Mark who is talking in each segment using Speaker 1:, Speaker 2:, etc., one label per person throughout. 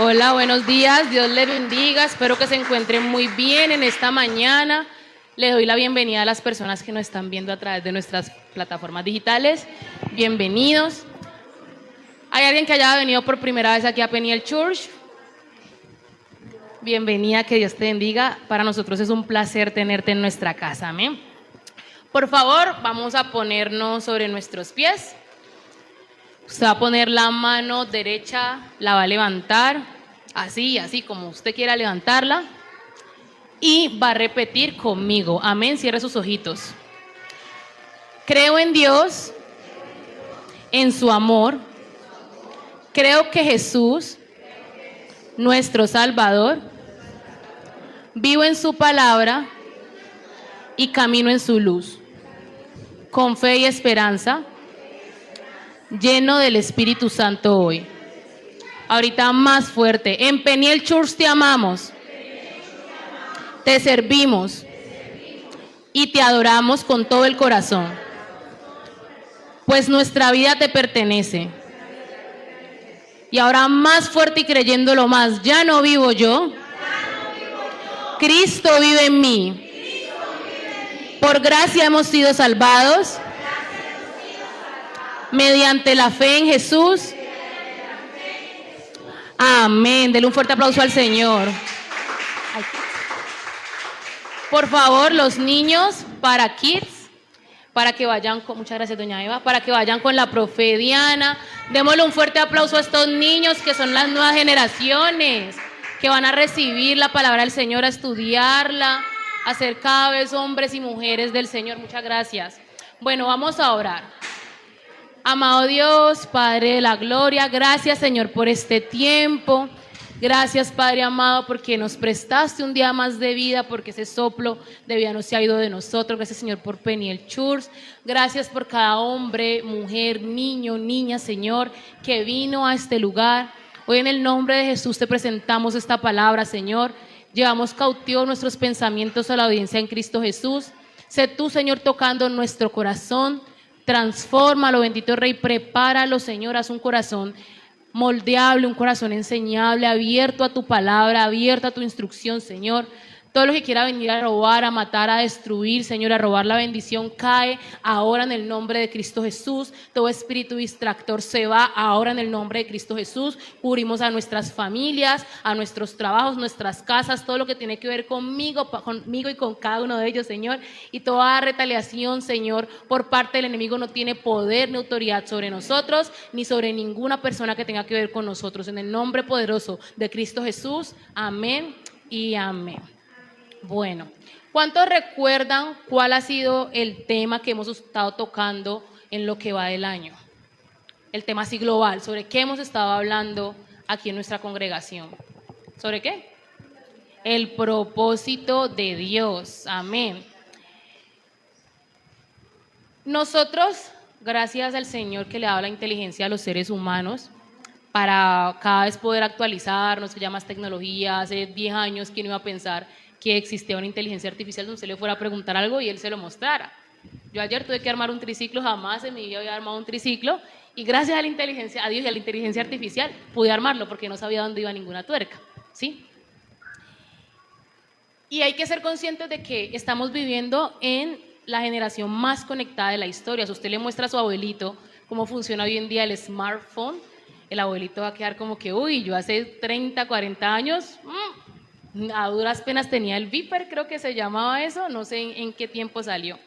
Speaker 1: Hola, buenos días, Dios les bendiga, espero que se encuentren muy bien en esta mañana. Le doy la bienvenida a las personas que nos están viendo a través de nuestras plataformas digitales. Bienvenidos. ¿Hay alguien que haya venido por primera vez aquí a Peniel Church? Bienvenida, que Dios te bendiga. Para nosotros es un placer tenerte en nuestra casa, amén. Por favor, vamos a ponernos sobre nuestros pies. Usted va a poner la mano derecha, la va a levantar, así como usted quiera levantarla. Y va a repetir conmigo, amén, cierre sus ojitos. Creo en Dios, en su amor. Creo que Jesús, nuestro Salvador, vivo en su palabra y camino en su luz. Con fe y esperanza, lleno del Espíritu Santo hoy. Ahorita más fuerte. En Peniel Church te amamos, te servimos y te adoramos con todo el corazón, pues nuestra vida te pertenece. Y ahora más fuerte y creyéndolo más, ya no vivo yo, Cristo vive en mí. Por gracia hemos sido salvados mediante la fe en Jesús. Amén. Denle un fuerte aplauso al Señor. Por favor, los niños para Kids, para que vayan con, muchas gracias doña Eva, para que vayan con la profe Diana. Démosle un fuerte aplauso a estos niños que son las nuevas generaciones, que van a recibir la palabra del Señor, a estudiarla, a ser cada vez hombres y mujeres del Señor. Muchas gracias. Bueno, vamos a orar. Amado Dios, Padre de la gloria, gracias Señor por este tiempo. Gracias Padre amado porque nos prestaste un día más de vida, porque ese soplo de vida no se ha ido de nosotros. Gracias Señor por Peniel Church. Gracias por cada hombre, mujer, niño, niña, Señor, que vino a este lugar. Hoy en el nombre de Jesús te presentamos esta palabra, Señor. Llevamos cautivos nuestros pensamientos a la obediencia en Cristo Jesús. Sé tú, Señor, tocando nuestro corazón. Transfórmalo, bendito Rey, prepáralo, Señor, haz un corazón moldeable, un corazón enseñable, abierto a tu palabra, abierto a tu instrucción, Señor. Todo lo que quiera venir a robar, a matar, a destruir, Señor, a robar la bendición, cae ahora en el nombre de Cristo Jesús. Todo espíritu distractor se va ahora en el nombre de Cristo Jesús. Cubrimos a nuestras familias, a nuestros trabajos, nuestras casas, todo lo que tiene que ver conmigo y con cada uno de ellos, Señor. Y toda retaliación, Señor, por parte del enemigo no tiene poder ni autoridad sobre nosotros, ni sobre ninguna persona que tenga que ver con nosotros. En el nombre poderoso de Cristo Jesús, amén y amén. Bueno, ¿cuántos recuerdan cuál ha sido el tema que hemos estado tocando en lo que va del año? El tema así global, ¿sobre qué hemos estado hablando aquí en nuestra congregación? ¿Sobre qué? El propósito de Dios, amén. Nosotros, gracias al Señor que le ha dado la inteligencia a los seres humanos, para cada vez poder actualizarnos, que ya más tecnología. Hace 10 años, ¿quién iba a pensar que existía una inteligencia artificial donde usted le fuera a preguntar algo y él se lo mostrara? Yo ayer tuve que armar un triciclo, jamás en mi vida había armado un triciclo, y gracias a la inteligencia, a Dios y a la inteligencia artificial, pude armarlo porque no sabía dónde iba ninguna tuerca, ¿sí? Y hay que ser conscientes de que estamos viviendo en la generación más conectada de la historia. Si usted le muestra a su abuelito cómo funciona hoy en día el smartphone, el abuelito va a quedar como que, uy, yo hace 30, 40 años, a duras penas tenía el Viper, creo que se llamaba eso, no sé en qué tiempo salió.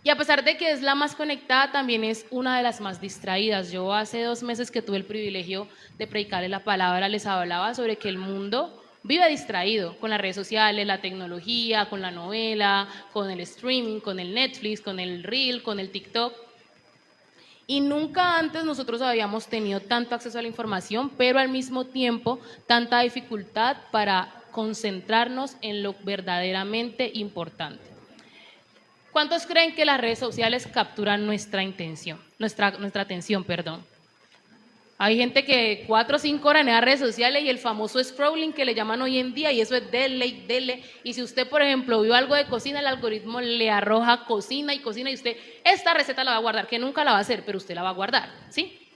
Speaker 1: Y a pesar de que es la más conectada, también es una de las más distraídas. Yo hace 2 meses que tuve el privilegio de predicarles la palabra, les hablaba sobre que el mundo vive distraído con las redes sociales, la tecnología, con la novela, con el streaming, con el Netflix, con el Reel, con el TikTok. Y nunca antes nosotros habíamos tenido tanto acceso a la información, pero al mismo tiempo tanta dificultad para concentrarnos en lo verdaderamente importante. ¿Cuántos creen que las redes sociales capturan nuestra atención, perdón? Hay gente que 4 o 5 horas en las redes sociales y el famoso scrolling que le llaman hoy en día, y eso es dele. Y si usted, por ejemplo, vio algo de cocina, el algoritmo le arroja cocina y usted, esta receta la va a guardar, que nunca la va a hacer, pero usted la va a guardar, ¿sí?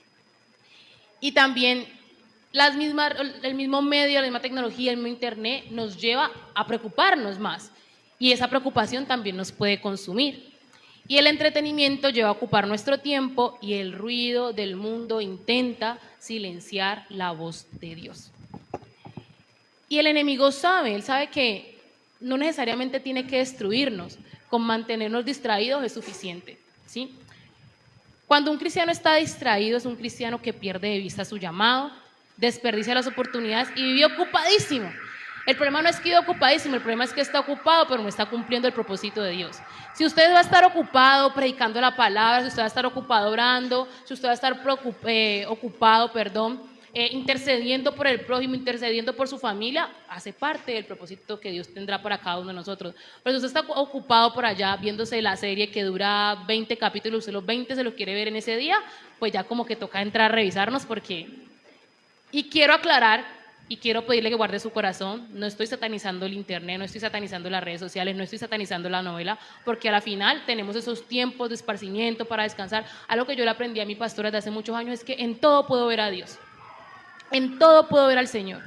Speaker 1: Y también el mismo medio, la misma tecnología, el mismo internet nos lleva a preocuparnos más y esa preocupación también nos puede consumir. Y el entretenimiento lleva a ocupar nuestro tiempo y el ruido del mundo intenta silenciar la voz de Dios. Y el enemigo sabe, él sabe que no necesariamente tiene que destruirnos, con mantenernos distraídos es suficiente, ¿sí? Cuando un cristiano está distraído es un cristiano que pierde de vista su llamado, desperdicia las oportunidades y vive ocupadísimo. El problema no es que vive ocupadísimo, el problema es que está ocupado pero no está cumpliendo el propósito de Dios. Si usted va a estar ocupado predicando la palabra, si usted va a estar ocupado orando, si usted va a estar ocupado, intercediendo por el prójimo, intercediendo por su familia, hace parte del propósito que Dios tendrá para cada uno de nosotros. Pero si usted está ocupado por allá viéndose la serie que dura 20 capítulos, usted los 20 se los quiere ver en ese día, pues ya como que toca entrar a revisarnos porque... Y quiero aclarar y quiero pedirle que guarde su corazón, no estoy satanizando el internet, no estoy satanizando las redes sociales, no estoy satanizando la novela, porque a la final tenemos esos tiempos de esparcimiento para descansar. Algo que yo le aprendí a mi pastora desde hace muchos años es que en todo puedo ver a Dios. En todo puedo ver al Señor.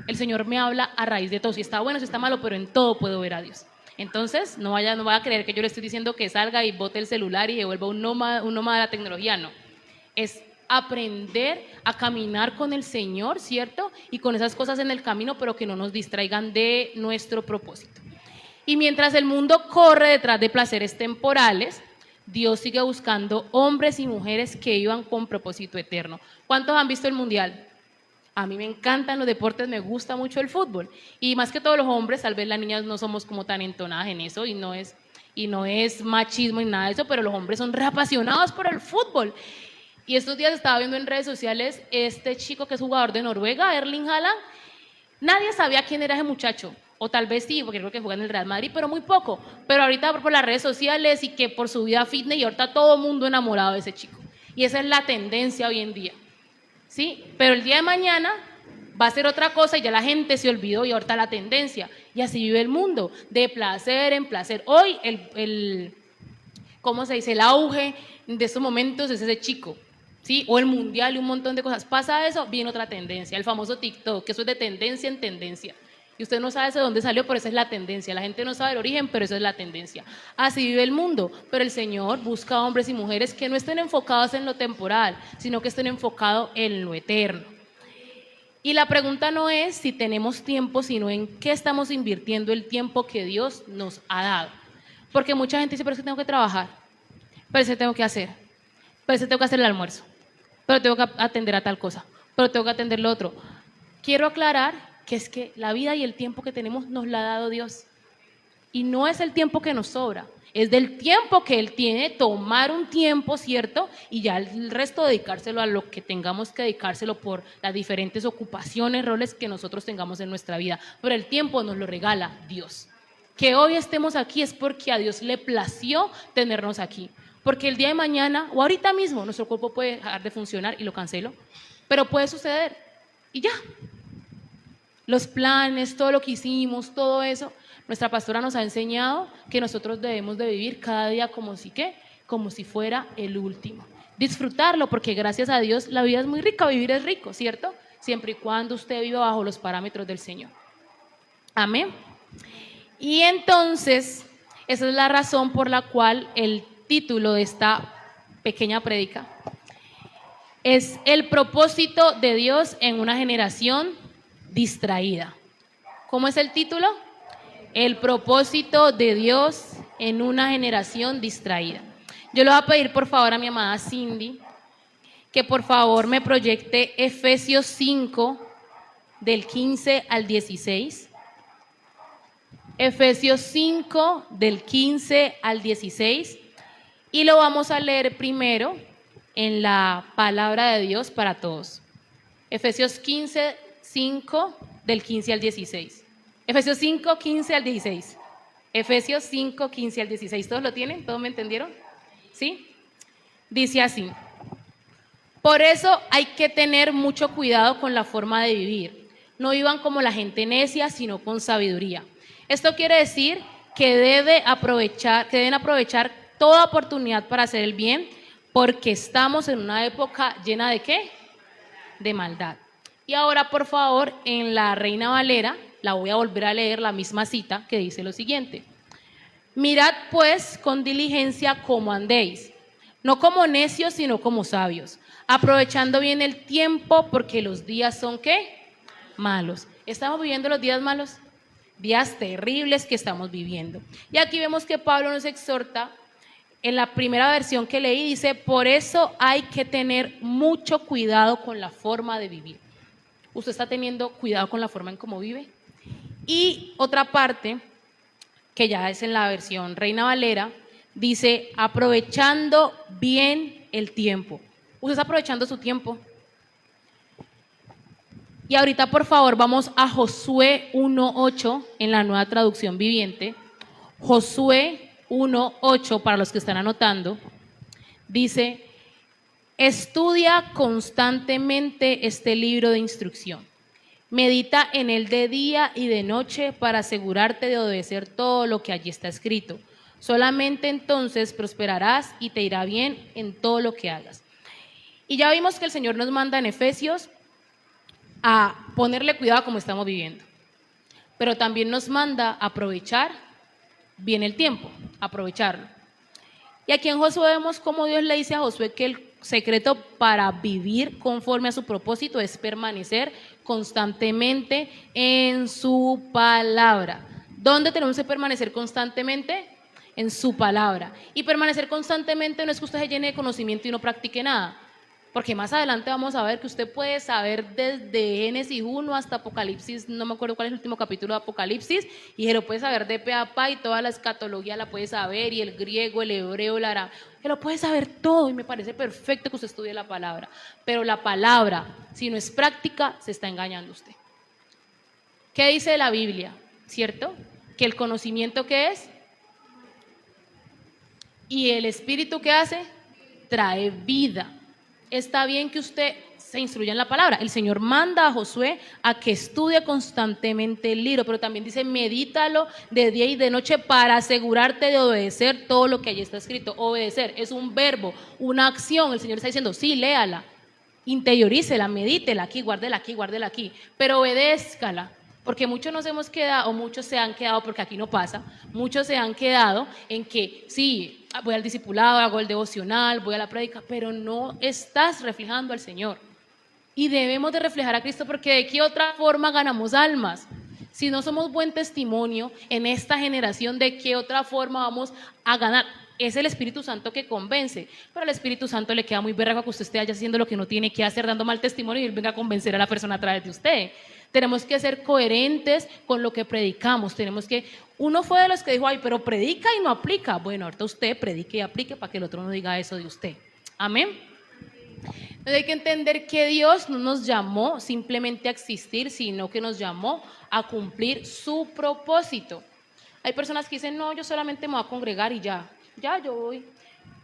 Speaker 1: El Señor me habla a raíz de todo. Si está bueno, si está malo, pero en todo puedo ver a Dios. Entonces, no vaya a creer que yo le estoy diciendo que salga y bote el celular y se vuelva un nómada de la tecnología. No. Es aprender a caminar con el Señor, ¿cierto? Y con esas cosas en el camino, pero que no nos distraigan de nuestro propósito. Y mientras el mundo corre detrás de placeres temporales, Dios sigue buscando hombres y mujeres que vivan con propósito eterno. ¿Cuántos han visto el Mundial? A mí me encantan los deportes, me gusta mucho el fútbol. Y más que todos los hombres, tal vez las niñas no somos como tan entonadas en eso y no es machismo ni nada de eso, pero los hombres son reapasionados por el fútbol. Y estos días estaba viendo en redes sociales este chico que es jugador de Noruega, Erling Haaland. Nadie sabía quién era ese muchacho, o tal vez sí, porque creo que juega en el Real Madrid, pero muy poco. Pero ahorita por las redes sociales y que por su vida fitness y ahorita todo el mundo enamorado de ese chico. Y esa es la tendencia hoy en día. ¿Sí? Pero el día de mañana va a ser otra cosa y ya la gente se olvidó y ahorita la tendencia. Y así vive el mundo, de placer en placer. Hoy ¿cómo se dice? El auge de estos momentos es ese chico, ¿sí? O el mundial y un montón de cosas. Pasa eso, viene otra tendencia, el famoso TikTok, que eso es de tendencia en tendencia. Y usted no sabe de dónde salió, pero esa es la tendencia. La gente no sabe el origen, pero eso es la tendencia. Así vive el mundo, pero el Señor busca hombres y mujeres que no estén enfocados en lo temporal, sino que estén enfocados en lo eterno. Y la pregunta no es si tenemos tiempo, sino en qué estamos invirtiendo el tiempo que Dios nos ha dado. Porque mucha gente dice, pero es que tengo que trabajar, pero es que tengo que hacer, pero es que tengo que hacer el almuerzo, pero tengo que atender a tal cosa, pero tengo que atender lo otro. Quiero aclarar que es que la vida y el tiempo que tenemos nos la ha dado Dios. Y no es el tiempo que nos sobra, es del tiempo que Él tiene, tomar un tiempo, ¿cierto? Y ya el resto dedicárselo a lo que tengamos que dedicárselo por las diferentes ocupaciones, roles que nosotros tengamos en nuestra vida. Pero el tiempo nos lo regala Dios. Que hoy estemos aquí es porque a Dios le plació tenernos aquí. Porque el día de mañana o ahorita mismo nuestro cuerpo puede dejar de funcionar y lo cancelo, pero puede suceder y ya. Los planes, todo lo que hicimos, todo eso, nuestra pastora nos ha enseñado que nosotros debemos de vivir cada día como si fuera el último. Disfrutarlo, porque gracias a Dios la vida es muy rica, vivir es rico, ¿cierto? Siempre y cuando usted viva bajo los parámetros del Señor. Amén. Y entonces, esa es la razón por la cual el título de esta pequeña prédica es el propósito de Dios en una generación distraída. ¿Cómo es el título? El propósito de Dios en una generación distraída. Yo le voy a pedir por favor a mi amada Cindy que por favor me proyecte Efesios 5 del 15 al 16. Efesios 5 del 15 al 16 y lo vamos a leer primero en la palabra de Dios para todos. Efesios 5 del 15 al 16. Efesios 5, 15 al 16. Efesios 5, 15 al 16. ¿Todos lo tienen? ¿Todos me entendieron? ¿Sí? Dice así: por eso hay que tener mucho cuidado con la forma de vivir. No vivan como la gente necia, sino con sabiduría. Esto quiere decir que deben aprovechar toda oportunidad para hacer el bien, porque estamos en una época llena ¿de qué? De maldad. Y ahora, por favor, en la Reina Valera, la voy a volver a leer, la misma cita que dice lo siguiente. Mirad pues con diligencia cómo andéis, no como necios, sino como sabios, aprovechando bien el tiempo, porque los días son, ¿qué? Malos. ¿Estamos viviendo los días malos? Días terribles que estamos viviendo. Y aquí vemos que Pablo nos exhorta, en la primera versión que leí, dice, por eso hay que tener mucho cuidado con la forma de vivir. ¿Usted está teniendo cuidado con la forma en cómo vive? Y otra parte, que ya es en la versión Reina Valera, dice, aprovechando bien el tiempo. ¿Usted está aprovechando su tiempo? Y ahorita, por favor, vamos a Josué 1:8 en la Nueva Traducción Viviente. Josué 1:8, para los que están anotando, dice, estudia constantemente este libro de instrucción. Medita en él de día y de noche para asegurarte de obedecer todo lo que allí está escrito. Solamente entonces prosperarás y te irá bien en todo lo que hagas. Y ya vimos que el Señor nos manda en Efesios a ponerle cuidado a cómo estamos viviendo, pero también nos manda a aprovechar bien el tiempo, aprovecharlo. Y aquí en Josué vemos cómo Dios le dice a Josué que el secreto para vivir conforme a su propósito es permanecer constantemente en su palabra. ¿Dónde tenemos que permanecer constantemente? En su palabra. Y permanecer constantemente no es que usted se llene de conocimiento y no practique nada, porque más adelante vamos a ver que usted puede saber desde Génesis 1 hasta Apocalipsis, no me acuerdo cuál es el último capítulo de Apocalipsis, y se lo puede saber de pe a pa, y toda la escatología la puede saber, y el griego, el hebreo, el árabe, se lo puede saber todo, y me parece perfecto que usted estudie la palabra, pero la palabra, si no es práctica, se está engañando usted. ¿Qué dice la Biblia? ¿Cierto? Que el conocimiento, ¿qué es? Y el espíritu, ¿qué hace? Trae vida. Está bien que usted se instruya en la palabra. El Señor manda a Josué a que estudie constantemente el libro, pero también dice, medítalo de día y de noche para asegurarte de obedecer todo lo que allí está escrito. Obedecer es un verbo, una acción. El Señor está diciendo, sí, léala, interiorícela, medítela aquí, guárdela aquí, pero obedézcala. Porque muchos nos hemos quedado, o muchos se han quedado, porque aquí no pasa, muchos se han quedado en que sí, voy al discipulado, hago el devocional, voy a la prédica, pero no estás reflejando al Señor. Y debemos de reflejar a Cristo, porque ¿de qué otra forma ganamos almas? Si no somos buen testimonio en esta generación, ¿de qué otra forma vamos a ganar? Es el Espíritu Santo que convence, pero al Espíritu Santo le queda muy berraco que usted esté allá haciendo lo que no tiene que hacer, dando mal testimonio, y él venga a convencer a la persona a través de usted. Tenemos que ser coherentes con lo que predicamos. Uno fue de los que dijo, ay, pero predica y no aplica. Bueno, ahorita usted predique y aplique para que el otro no diga eso de usted. Amén. Entonces hay que entender que Dios no nos llamó simplemente a existir, sino que nos llamó a cumplir su propósito. Hay personas que dicen, no, yo solamente me voy a congregar y ya yo voy.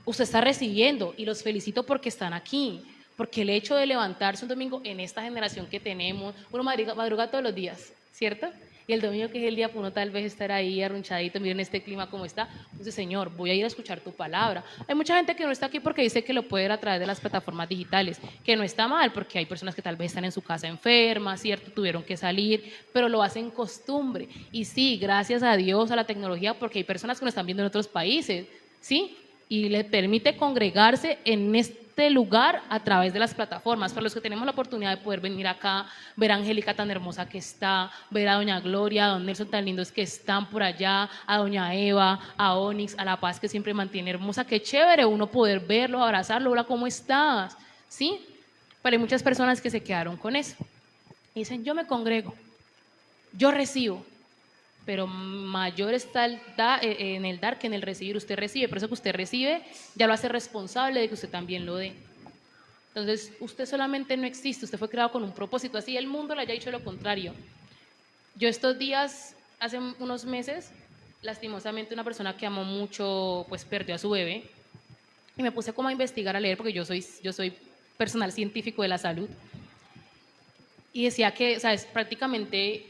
Speaker 1: Usted está recibiendo, y los felicito porque están aquí. Porque el hecho de levantarse un domingo en esta generación que tenemos, uno madruga todos los días, ¿cierto? Y el domingo, que es el día para uno tal vez estar ahí arrunchadito, miren este clima como está, dice, Señor, voy a ir a escuchar tu palabra. Hay mucha gente que no está aquí porque dice que lo puede ver a través de las plataformas digitales, que no está mal, porque hay personas que tal vez están en su casa enfermas, ¿cierto? Tuvieron que salir, pero lo hacen costumbre. Y sí, gracias a Dios, a la tecnología, porque hay personas que nos están viendo en otros países, ¿sí? Y le permite congregarse en este lugar a través de las plataformas. Para los que tenemos la oportunidad de poder venir acá, ver a Angélica tan hermosa que está, ver a doña Gloria, a don Nelson tan lindos que están por allá, a doña Eva, a Onyx, a La Paz que siempre mantiene hermosa, qué chévere uno poder verlo, abrazarlo, hola, ¿cómo estás? ¿Sí? Pero hay muchas personas que se quedaron con eso y dicen, yo me congrego, yo recibo, pero mayor está en el dar que en el recibir. Usted recibe, por eso que usted recibe ya lo hace responsable de que usted también lo dé. Entonces, usted solamente no existe, usted fue creado con un propósito, así el mundo le haya dicho lo contrario. Yo estos días, hace unos meses, lastimosamente una persona que amó mucho, pues perdió a su bebé, y me puse como a investigar, a leer, porque yo soy personal científico de la salud, y decía que, ¿sabes? Prácticamente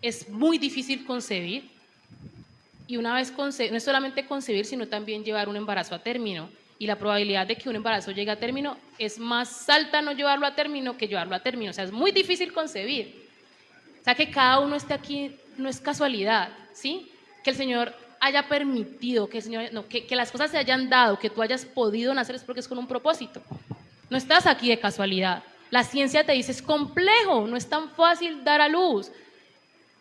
Speaker 1: es muy difícil concebir, y una vez no es solamente concebir, sino también llevar un embarazo a término. y la probabilidad de que un embarazo llegue a término es más alta no llevarlo a término que llevarlo a término. O sea, es muy difícil concebir. O sea, que cada uno esté aquí no es casualidad, ¿sí? Que el Señor haya permitido, que, el Señor, no, que las cosas se hayan dado, que tú hayas podido nacer es porque es con un propósito. No estás aquí de casualidad. La ciencia te dice es complejo, no es tan fácil dar a luz.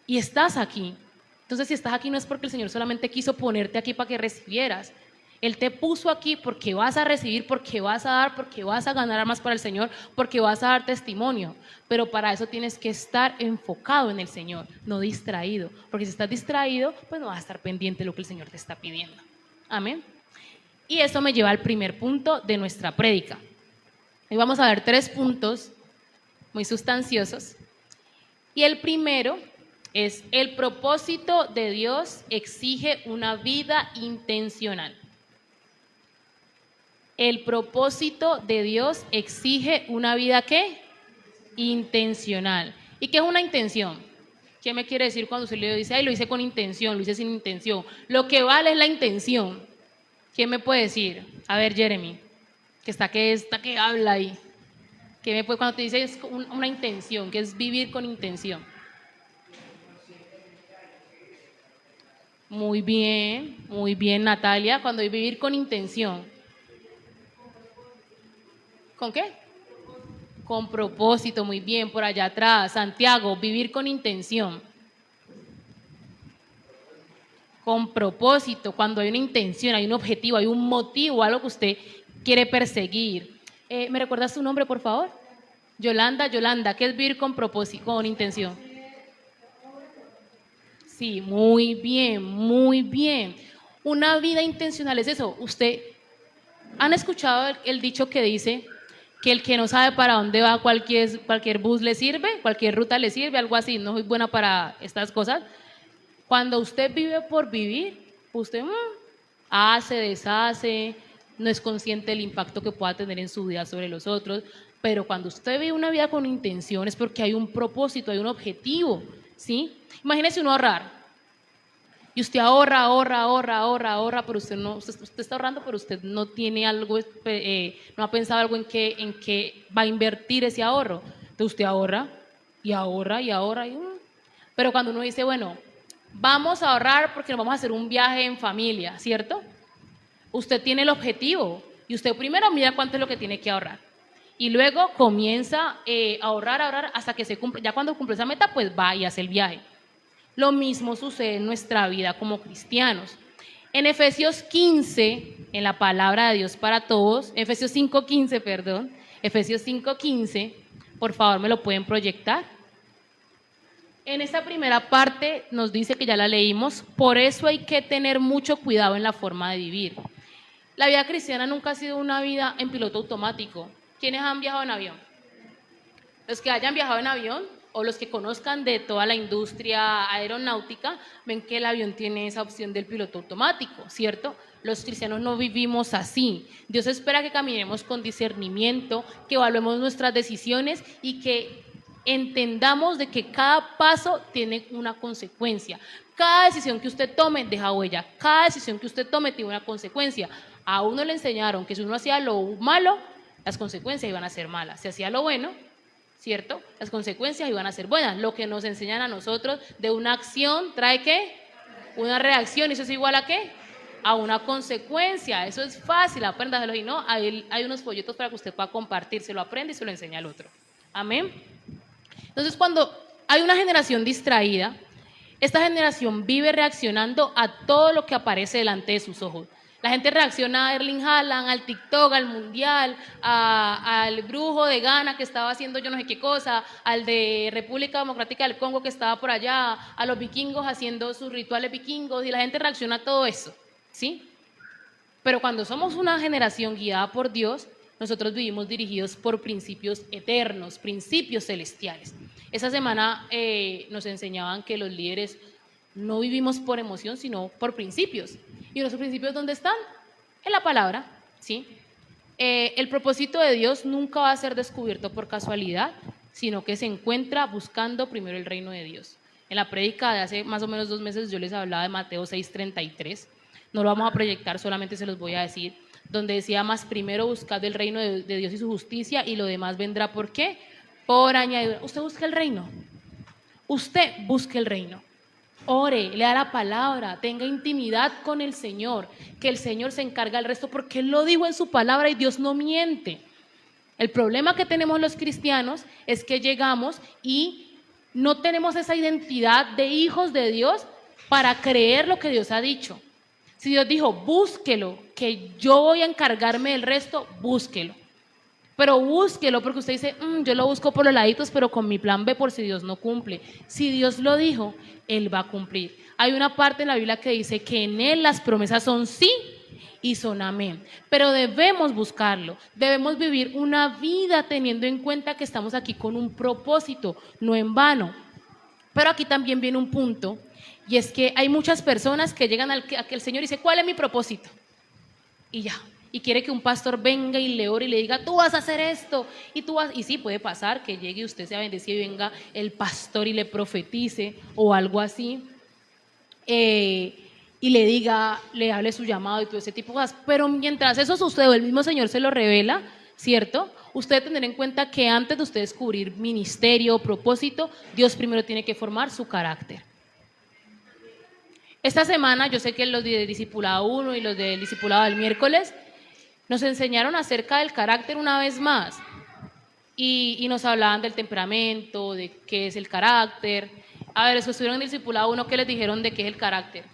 Speaker 1: Y estás aquí. Entonces, si estás aquí no es porque el Señor solamente quiso ponerte aquí para que recibieras. Él te puso aquí porque vas a recibir, porque vas a dar, porque vas a ganar más para el Señor, porque vas a dar testimonio. Pero para eso tienes que estar enfocado en el Señor, no distraído. Porque si estás distraído, pues no vas a estar pendiente de lo que el Señor te está pidiendo. Amén. Y eso me lleva al primer punto de nuestra prédica. Hoy vamos a ver 3 puntos muy sustanciosos. Y el primero es: el propósito de Dios exige una vida intencional. El propósito de Dios exige una vida, ¿qué? Intencional. ¿Y qué es una intención? ¿Qué me quiere decir cuando usted le dice, ay, lo hice con intención, lo hice sin intención? Lo que vale es la intención. ¿Quién me puede decir? A ver, Jeremy, que está que habla ahí. ¿Qué me puede, cuando te dice es una intención, que es vivir con intención? Muy bien, Natalia, cuando hay vivir con intención. ¿Con qué? Con propósito, muy bien, por allá atrás. Santiago, vivir con intención. Con propósito, cuando hay una intención, hay un objetivo, hay un motivo, algo que usted quiere perseguir. ¿Me recuerdas su nombre, por favor? Yolanda, ¿qué es vivir con propósito, con intención? Sí, muy bien, muy bien. Una vida intencional es eso. ¿Han escuchado el dicho que dice que el que no sabe para dónde va cualquier bus le sirve, cualquier ruta le sirve, algo así? No soy buena para estas cosas. Cuando usted vive por vivir, usted hace, deshace, no es consciente del impacto que pueda tener en su vida sobre los otros, pero cuando usted vive una vida con intención es porque hay un propósito, hay un objetivo, ¿sí? Imagínese uno ahorrar. Y usted ahorra, pero usted está ahorrando, pero usted no tiene algo, no ha pensado algo en qué va a invertir ese ahorro. Entonces usted ahorra, pero cuando uno dice, bueno, vamos a ahorrar porque nos vamos a hacer un viaje en familia, ¿cierto? Usted tiene el objetivo y usted primero mira cuánto es lo que tiene que ahorrar. Y luego comienza a ahorrar hasta que se cumple. Ya cuando cumple esa meta, pues va y hace el viaje. Lo mismo sucede en nuestra vida como cristianos. En Efesios 15, en la palabra de Dios para todos, Efesios 5:15, por favor me lo pueden proyectar. En esta primera parte nos dice, que ya la leímos, por eso hay que tener mucho cuidado en la forma de vivir. La vida cristiana nunca ha sido una vida en piloto automático. ¿Quiénes han viajado en avión? Los que hayan viajado en avión o los que conozcan de toda la industria aeronáutica, ven que el avión tiene esa opción del piloto automático, ¿cierto? Los cristianos no vivimos así. Dios espera que caminemos con discernimiento, que evaluemos nuestras decisiones y que entendamos de que cada paso tiene una consecuencia. Cada decisión que usted tome deja huella, cada decisión que usted tome tiene una consecuencia. A uno le enseñaron que si uno hacía lo malo, las consecuencias iban a ser malas. Si hacía lo bueno, ¿cierto? Las consecuencias iban a ser buenas. Lo que nos enseñan a nosotros de una acción trae ¿qué? Una reacción. ¿Y eso es igual a qué? A una consecuencia. Eso es fácil, apréndaselo. Y no, hay unos folletos para que usted pueda compartir. Se lo aprende y se lo enseña al otro. Amén. Entonces, cuando hay una generación distraída, esta generación vive reaccionando a todo lo que aparece delante de sus ojos. La gente reacciona a Erling Haaland, al TikTok, al Mundial, al brujo de Ghana que estaba haciendo yo no sé qué cosa, al de República Democrática del Congo que estaba por allá, a los vikingos haciendo sus rituales vikingos, y la gente reacciona a todo eso, ¿sí? Pero cuando somos una generación guiada por Dios, nosotros vivimos dirigidos por principios eternos, principios celestiales. Esa semana nos enseñaban que los líderes no vivimos por emoción, sino por principios. ¿Y nuestros principios dónde están? En la palabra, ¿sí? El propósito de Dios nunca va a ser descubierto por casualidad, sino que se encuentra buscando primero el reino de Dios. En la prédica de hace más o menos 2 meses yo les hablaba de Mateo 6:33. No lo vamos a proyectar, solamente se los voy a decir. donde decía: más primero buscad el reino de Dios y su justicia, y lo demás vendrá. ¿Por qué? Por añadidura. Usted busca el reino. Usted busque el reino. Ore, lea la palabra, tenga intimidad con el Señor, que el Señor se encarga del resto, porque Él lo dijo en su palabra y Dios no miente. El problema que tenemos los cristianos es que llegamos y no tenemos esa identidad de hijos de Dios para creer lo que Dios ha dicho. Si Dios dijo: búsquelo, que yo voy a encargarme del resto, búsquelo. Pero búsquelo, porque usted dice: yo lo busco por los laditos, pero con mi plan B por si Dios no cumple. Si Dios lo dijo, Él va a cumplir. Hay una parte en la Biblia que dice que en Él las promesas son sí y son amén. Pero debemos buscarlo, debemos vivir una vida teniendo en cuenta que estamos aquí con un propósito, no en vano. Pero aquí también viene un punto, y es que hay muchas personas que llegan a que el Señor dice: ¿cuál es mi propósito? Y ya. Y quiere que un pastor venga y le ore y le diga: tú vas a hacer esto, y sí, puede pasar que llegue y usted sea bendecido y venga el pastor y le profetice o algo así, y le diga, le hable su llamado y todo ese tipo de cosas. Pero mientras eso sucede, el mismo Señor se lo revela, ¿cierto? Usted debe tener en cuenta que antes de usted descubrir ministerio o propósito, Dios primero tiene que formar su carácter. Esta semana, yo sé que los de Discipulado 1 y los del Discipulado del miércoles nos enseñaron acerca del carácter una vez más, y nos hablaban del temperamento, de qué es el carácter. A ver, los que estuvieron en el Discipulado 1, ¿qué les dijeron de qué es el carácter?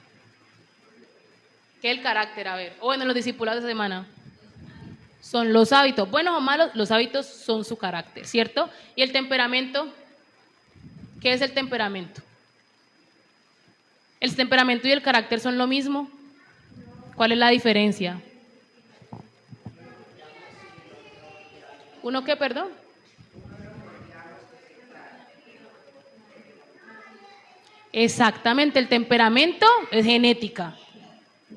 Speaker 1: ¿Qué es el carácter? A ver, o bueno, los discipulados de esta semana. Son los hábitos, buenos o malos, los hábitos son su carácter, ¿cierto? ¿Y el temperamento? ¿Qué es el temperamento? ¿El temperamento y el carácter son lo mismo? ¿Cuál es la diferencia? ¿Uno qué, perdón? Exactamente, el temperamento es genética,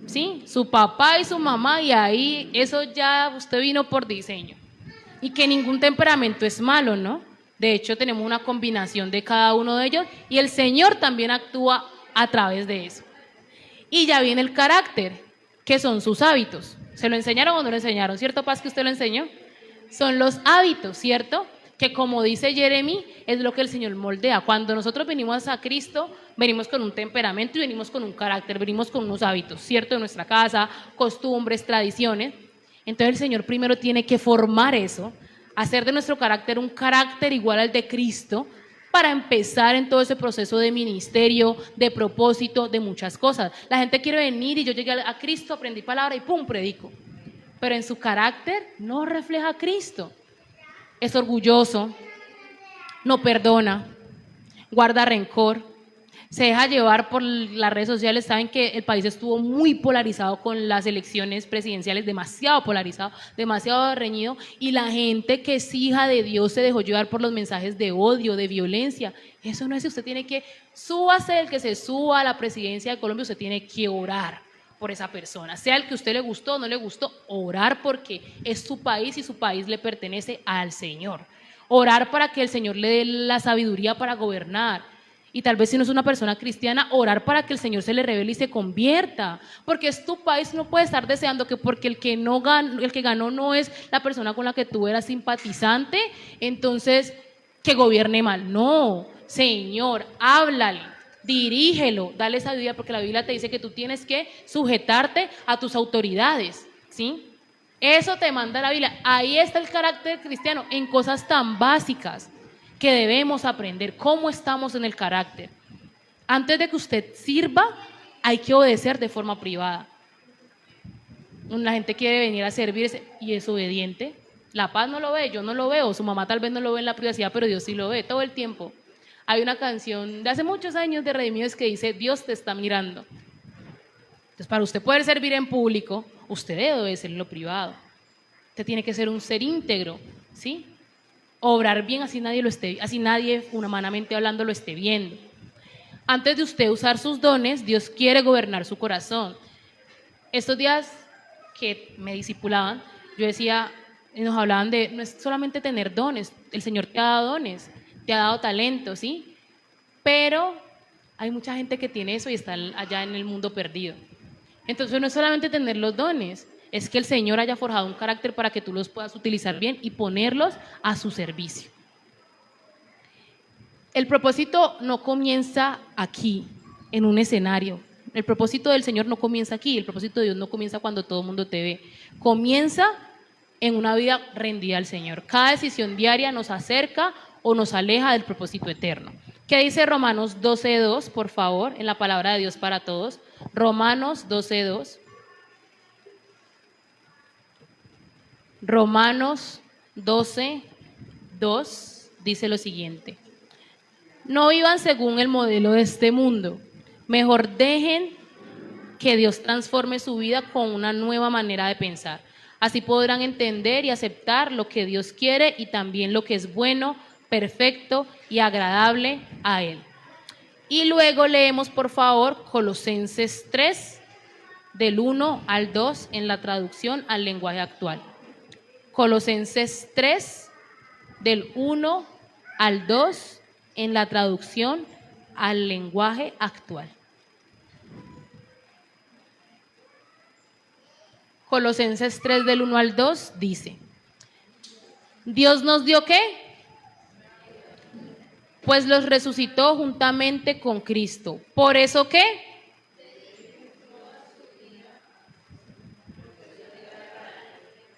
Speaker 1: ¿sí? Su papá y su mamá, y ahí eso ya usted vino por diseño. Y que ningún temperamento es malo, ¿no? De hecho, tenemos una combinación de cada uno de ellos, y el Señor también actúa a través de eso. Y ya viene el carácter, que son sus hábitos. ¿Se lo enseñaron o no lo enseñaron? ¿Cierto, Paz, que usted lo enseñó? Son los hábitos, ¿cierto? Que, como dice Jeremy, es lo que el Señor moldea. Cuando nosotros venimos a Cristo, venimos con un temperamento y venimos con un carácter, venimos con unos hábitos, ¿cierto? De nuestra casa, costumbres, tradiciones. Entonces el Señor primero tiene que formar eso, hacer de nuestro carácter un carácter igual al de Cristo, para empezar en todo ese proceso de ministerio, de propósito, de muchas cosas. La gente quiere venir y yo llegué a Cristo, aprendí palabra y ¡pum!, predico. Pero en su carácter no refleja a Cristo. Es orgulloso, no perdona, guarda rencor, se deja llevar por las redes sociales. Saben que el país estuvo muy polarizado con las elecciones presidenciales, demasiado polarizado, demasiado reñido, y la gente que es hija de Dios se dejó llevar por los mensajes de odio, de violencia. Eso no es. Usted tiene que, súbase el que se suba a la presidencia de Colombia, usted tiene que orar por esa persona, sea el que a usted le gustó o no le gustó, orar, porque es su país y su país le pertenece al Señor. Orar para que el Señor le dé la sabiduría para gobernar. Y tal vez, si no es una persona cristiana, orar para que el Señor se le revele y se convierta, porque es tu país. No puedes estar deseando que porque el que ganó no es la persona con la que tú eras simpatizante, entonces que gobierne mal. No, Señor, háblale, dirígelo, dale sabiduría, porque la Biblia te dice que tú tienes que sujetarte a tus autoridades, ¿sí? Eso te manda la Biblia. Ahí está el carácter cristiano, en cosas tan básicas que debemos aprender. ¿Cómo estamos en el carácter? Antes de que usted sirva, hay que obedecer de forma privada. La gente quiere venir a servirse y es obediente. La Paz no lo ve, yo no lo veo, su mamá tal vez no lo ve en la privacidad, pero Dios sí lo ve todo el tiempo. Hay una canción de hace muchos años de Redimidos que dice: Dios te está mirando. Entonces, para usted poder servir en público, usted debe obedecer en lo privado. Usted tiene que ser un ser íntegro, ¿sí? Obrar bien, así nadie lo esté, así nadie, humanamente hablando, lo esté viendo. Antes de usted usar sus dones, Dios quiere gobernar su corazón. Estos días que me discipulaban, yo decía, nos hablaban de, no es solamente tener dones, el Señor te ha dado dones, te ha dado talento, ¿sí? Pero hay mucha gente que tiene eso y está allá en el mundo perdido. Entonces no es solamente tener los dones, es que el Señor haya forjado un carácter para que tú los puedas utilizar bien y ponerlos a su servicio. El propósito no comienza aquí, en un escenario. El propósito del Señor no comienza aquí, el propósito de Dios no comienza cuando todo el mundo te ve. Comienza en una vida rendida al Señor. Cada decisión diaria nos acerca o nos aleja del propósito eterno. ¿Qué dice Romanos 12:2, por favor, en la palabra de Dios para todos? Romanos 12:2. Romanos 12:2 dice lo siguiente: no vivan según el modelo de este mundo, mejor dejen que Dios transforme su vida con una nueva manera de pensar. Así podrán entender y aceptar lo que Dios quiere y también lo que es bueno, perfecto y agradable a Él. Y luego leemos, por favor, Colosenses 3, del 1 al 2, en la traducción al lenguaje actual. Colosenses 3, del 1 al 2, en la traducción al lenguaje actual. Colosenses 3, del 1 al 2, dice: ¿Dios nos dio qué? Pues los resucitó juntamente con Cristo. ¿Por eso qué?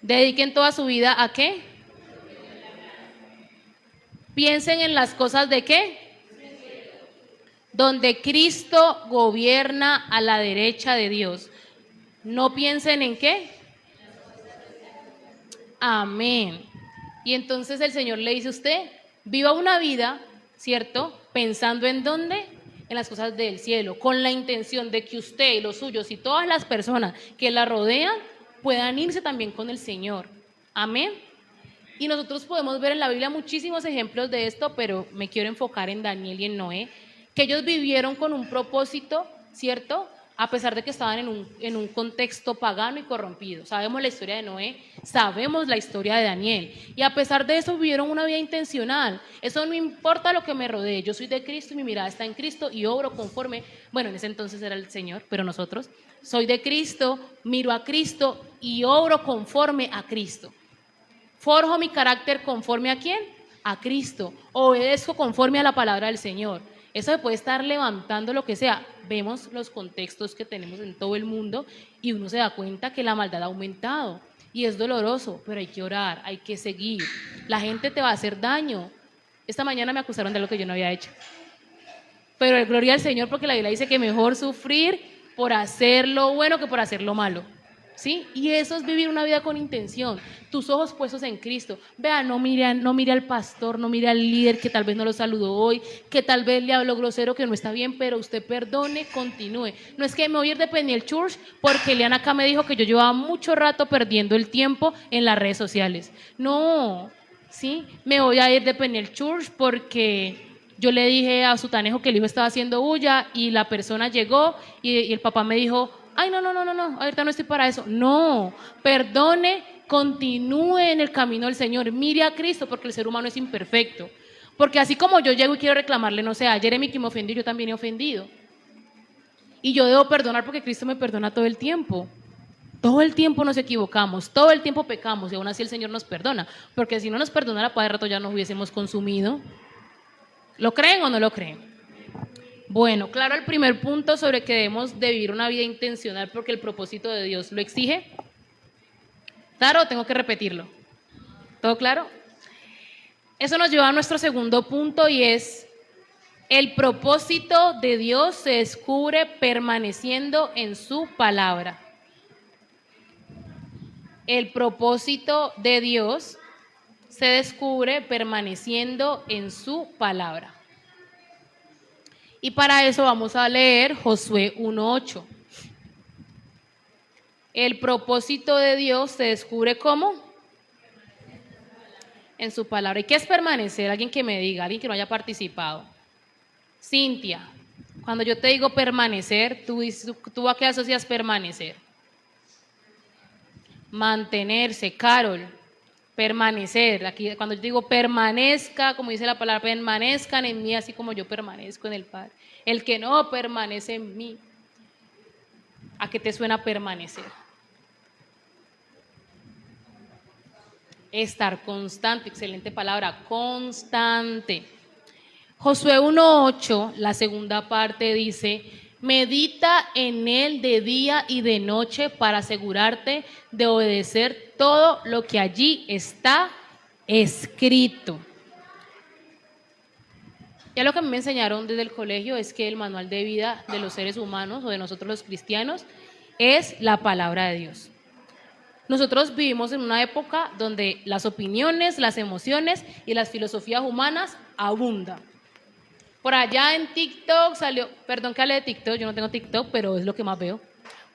Speaker 1: Dediquen toda su vida ¿a qué? Piensen en las cosas de qué? Donde Cristo gobierna a la derecha de Dios. No piensen en qué. Amén. Y entonces el Señor le dice a usted, viva una vida, ¿cierto? Pensando en dónde, en las cosas del cielo, con la intención de que usted y los suyos y todas las personas que la rodean puedan irse también con el Señor. Amén. Y nosotros podemos ver en la Biblia muchísimos ejemplos de esto, pero me quiero enfocar en Daniel y en Noé, que ellos vivieron con un propósito, ¿cierto? A pesar de que estaban en un contexto pagano y corrompido. Sabemos la historia de Noé, sabemos la historia de Daniel, y a pesar de eso vivieron una vida intencional. Eso no importa lo que me rodee, yo soy de Cristo y mi mirada está en Cristo y obro conforme, bueno, en ese entonces era el Señor, pero nosotros, soy de Cristo, miro a Cristo y obro conforme a Cristo. Forjo mi carácter conforme ¿a quién? A Cristo. Obedezco conforme a la palabra del Señor. Eso se puede estar levantando lo que sea. Vemos los contextos que tenemos en todo el mundo y uno se da cuenta que la maldad ha aumentado y es doloroso, pero hay que orar, hay que seguir. La gente te va a hacer daño. Esta mañana me acusaron de lo que yo no había hecho. Pero gloria al Señor, porque la Biblia dice que mejor sufrir por hacer lo bueno que por hacer lo malo. ¿Sí? Y eso es vivir una vida con intención, tus ojos puestos en Cristo. Vea, no mire al pastor, no mire al líder que tal vez no lo saludó hoy, que tal vez le habló grosero, que no está bien, pero usted perdone, continúe. No es que me voy a ir de Peniel Church porque Eliana acá me dijo que yo llevaba mucho rato perdiendo el tiempo en las redes sociales. No, ¿sí? Me voy a ir de Peniel Church porque yo le dije a Sutanejo que el hijo estaba haciendo bulla y la persona llegó y el papá me dijo: ay, no, ahorita no estoy para eso. No, perdone, continúe en el camino del Señor, mire a Cristo, porque el ser humano es imperfecto. Porque así como yo llego y quiero reclamarle, no sé, a Jeremy que me ofendió, yo también he ofendido. Y yo debo perdonar porque Cristo me perdona todo el tiempo. Todo el tiempo nos equivocamos, todo el tiempo pecamos y aún así el Señor nos perdona. Porque si no nos perdonara, para el rato ya nos hubiésemos consumido. ¿Lo creen o no lo creen? Bueno, claro, el primer punto sobre que debemos de vivir una vida intencional porque el propósito de Dios lo exige. ¿Claro? Tengo que repetirlo. ¿Todo claro? Eso nos lleva a nuestro segundo punto y es: el propósito de Dios se descubre permaneciendo en su palabra. El propósito de Dios se descubre permaneciendo en su palabra. Y para eso vamos a leer Josué 1:8. El propósito de Dios se descubre ¿cómo? En su palabra. ¿Y qué es permanecer? Alguien que me diga, alguien que no haya participado. Cintia, cuando yo te digo permanecer, ¿tú a qué asocias permanecer? Mantenerse. Carol, permanecer. Aquí, cuando yo digo permanezca, como dice la palabra, permanezcan en mí, así como yo permanezco en el Padre. El que no permanece en mí. ¿A qué te suena permanecer? Estar constante, excelente palabra, constante. Josué 1:8, la segunda parte dice, medita en él de día y de noche para asegurarte de obedecer todo lo que allí está escrito. Ya lo que me enseñaron desde el colegio es que el manual de vida de los seres humanos o de nosotros los cristianos es la palabra de Dios. Nosotros vivimos en una época donde las opiniones, las emociones y las filosofías humanas abundan. Por allá en TikTok salió, perdón que hable de TikTok, yo no tengo TikTok, pero es lo que más veo.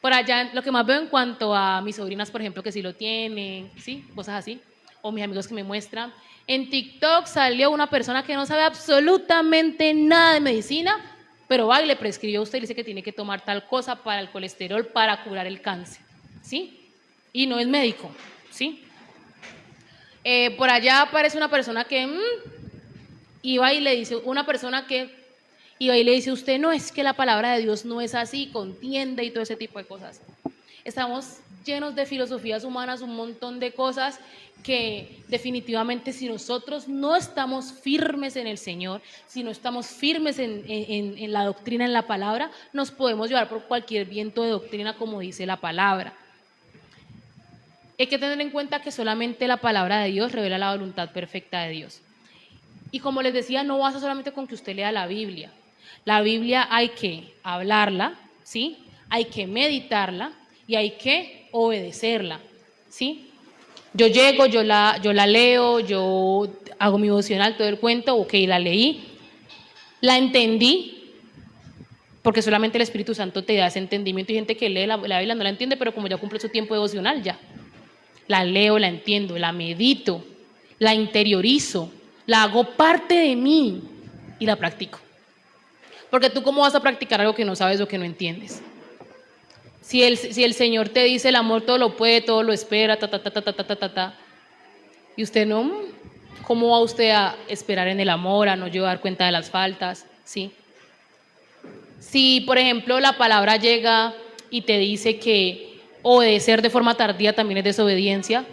Speaker 1: Por allá lo que más veo en cuanto a mis sobrinas, por ejemplo, que sí lo tienen, ¿sí? Cosas así, o mis amigos que me muestran. En TikTok salió una persona que no sabe absolutamente nada de medicina, pero va y le prescribió a usted y le dice que tiene que tomar tal cosa para el colesterol, para curar el cáncer, ¿sí? Y no es médico, ¿sí? Por allá aparece una persona que iba y le dice, una persona que iba y le dice, usted no, es que la palabra de Dios no es así, contiende y todo ese tipo de cosas. Estamos llenos de filosofías humanas, un montón de cosas que definitivamente si nosotros no estamos firmes en el Señor, si no estamos firmes en la doctrina, en la palabra, nos podemos llevar por cualquier viento de doctrina como dice la palabra. Hay que tener en cuenta que solamente la palabra de Dios revela la voluntad perfecta de Dios. Y como les decía, no basta solamente con que usted lea la Biblia. La Biblia hay que hablarla, ¿sí? Hay que meditarla y hay que obedecerla, ¿sí? Yo llego, yo la leo, yo hago mi devocional, todo el cuento, ok, la leí, la entendí, porque solamente el Espíritu Santo te da ese entendimiento. Hay gente que lee la Biblia, no la entiende, pero como ya cumple su tiempo devocional, ya. La leo, la entiendo, la medito, la interiorizo, la hago parte de mí y la practico. Porque tú cómo vas a practicar algo que no sabes o que no entiendes. Si el Señor te dice el amor todo lo puede, todo lo espera, y usted no, ¿cómo va usted a esperar en el amor, a no llevar cuenta de las faltas? ¿Sí? Si, por ejemplo, la palabra llega y te dice que obedecer de forma tardía también es desobediencia,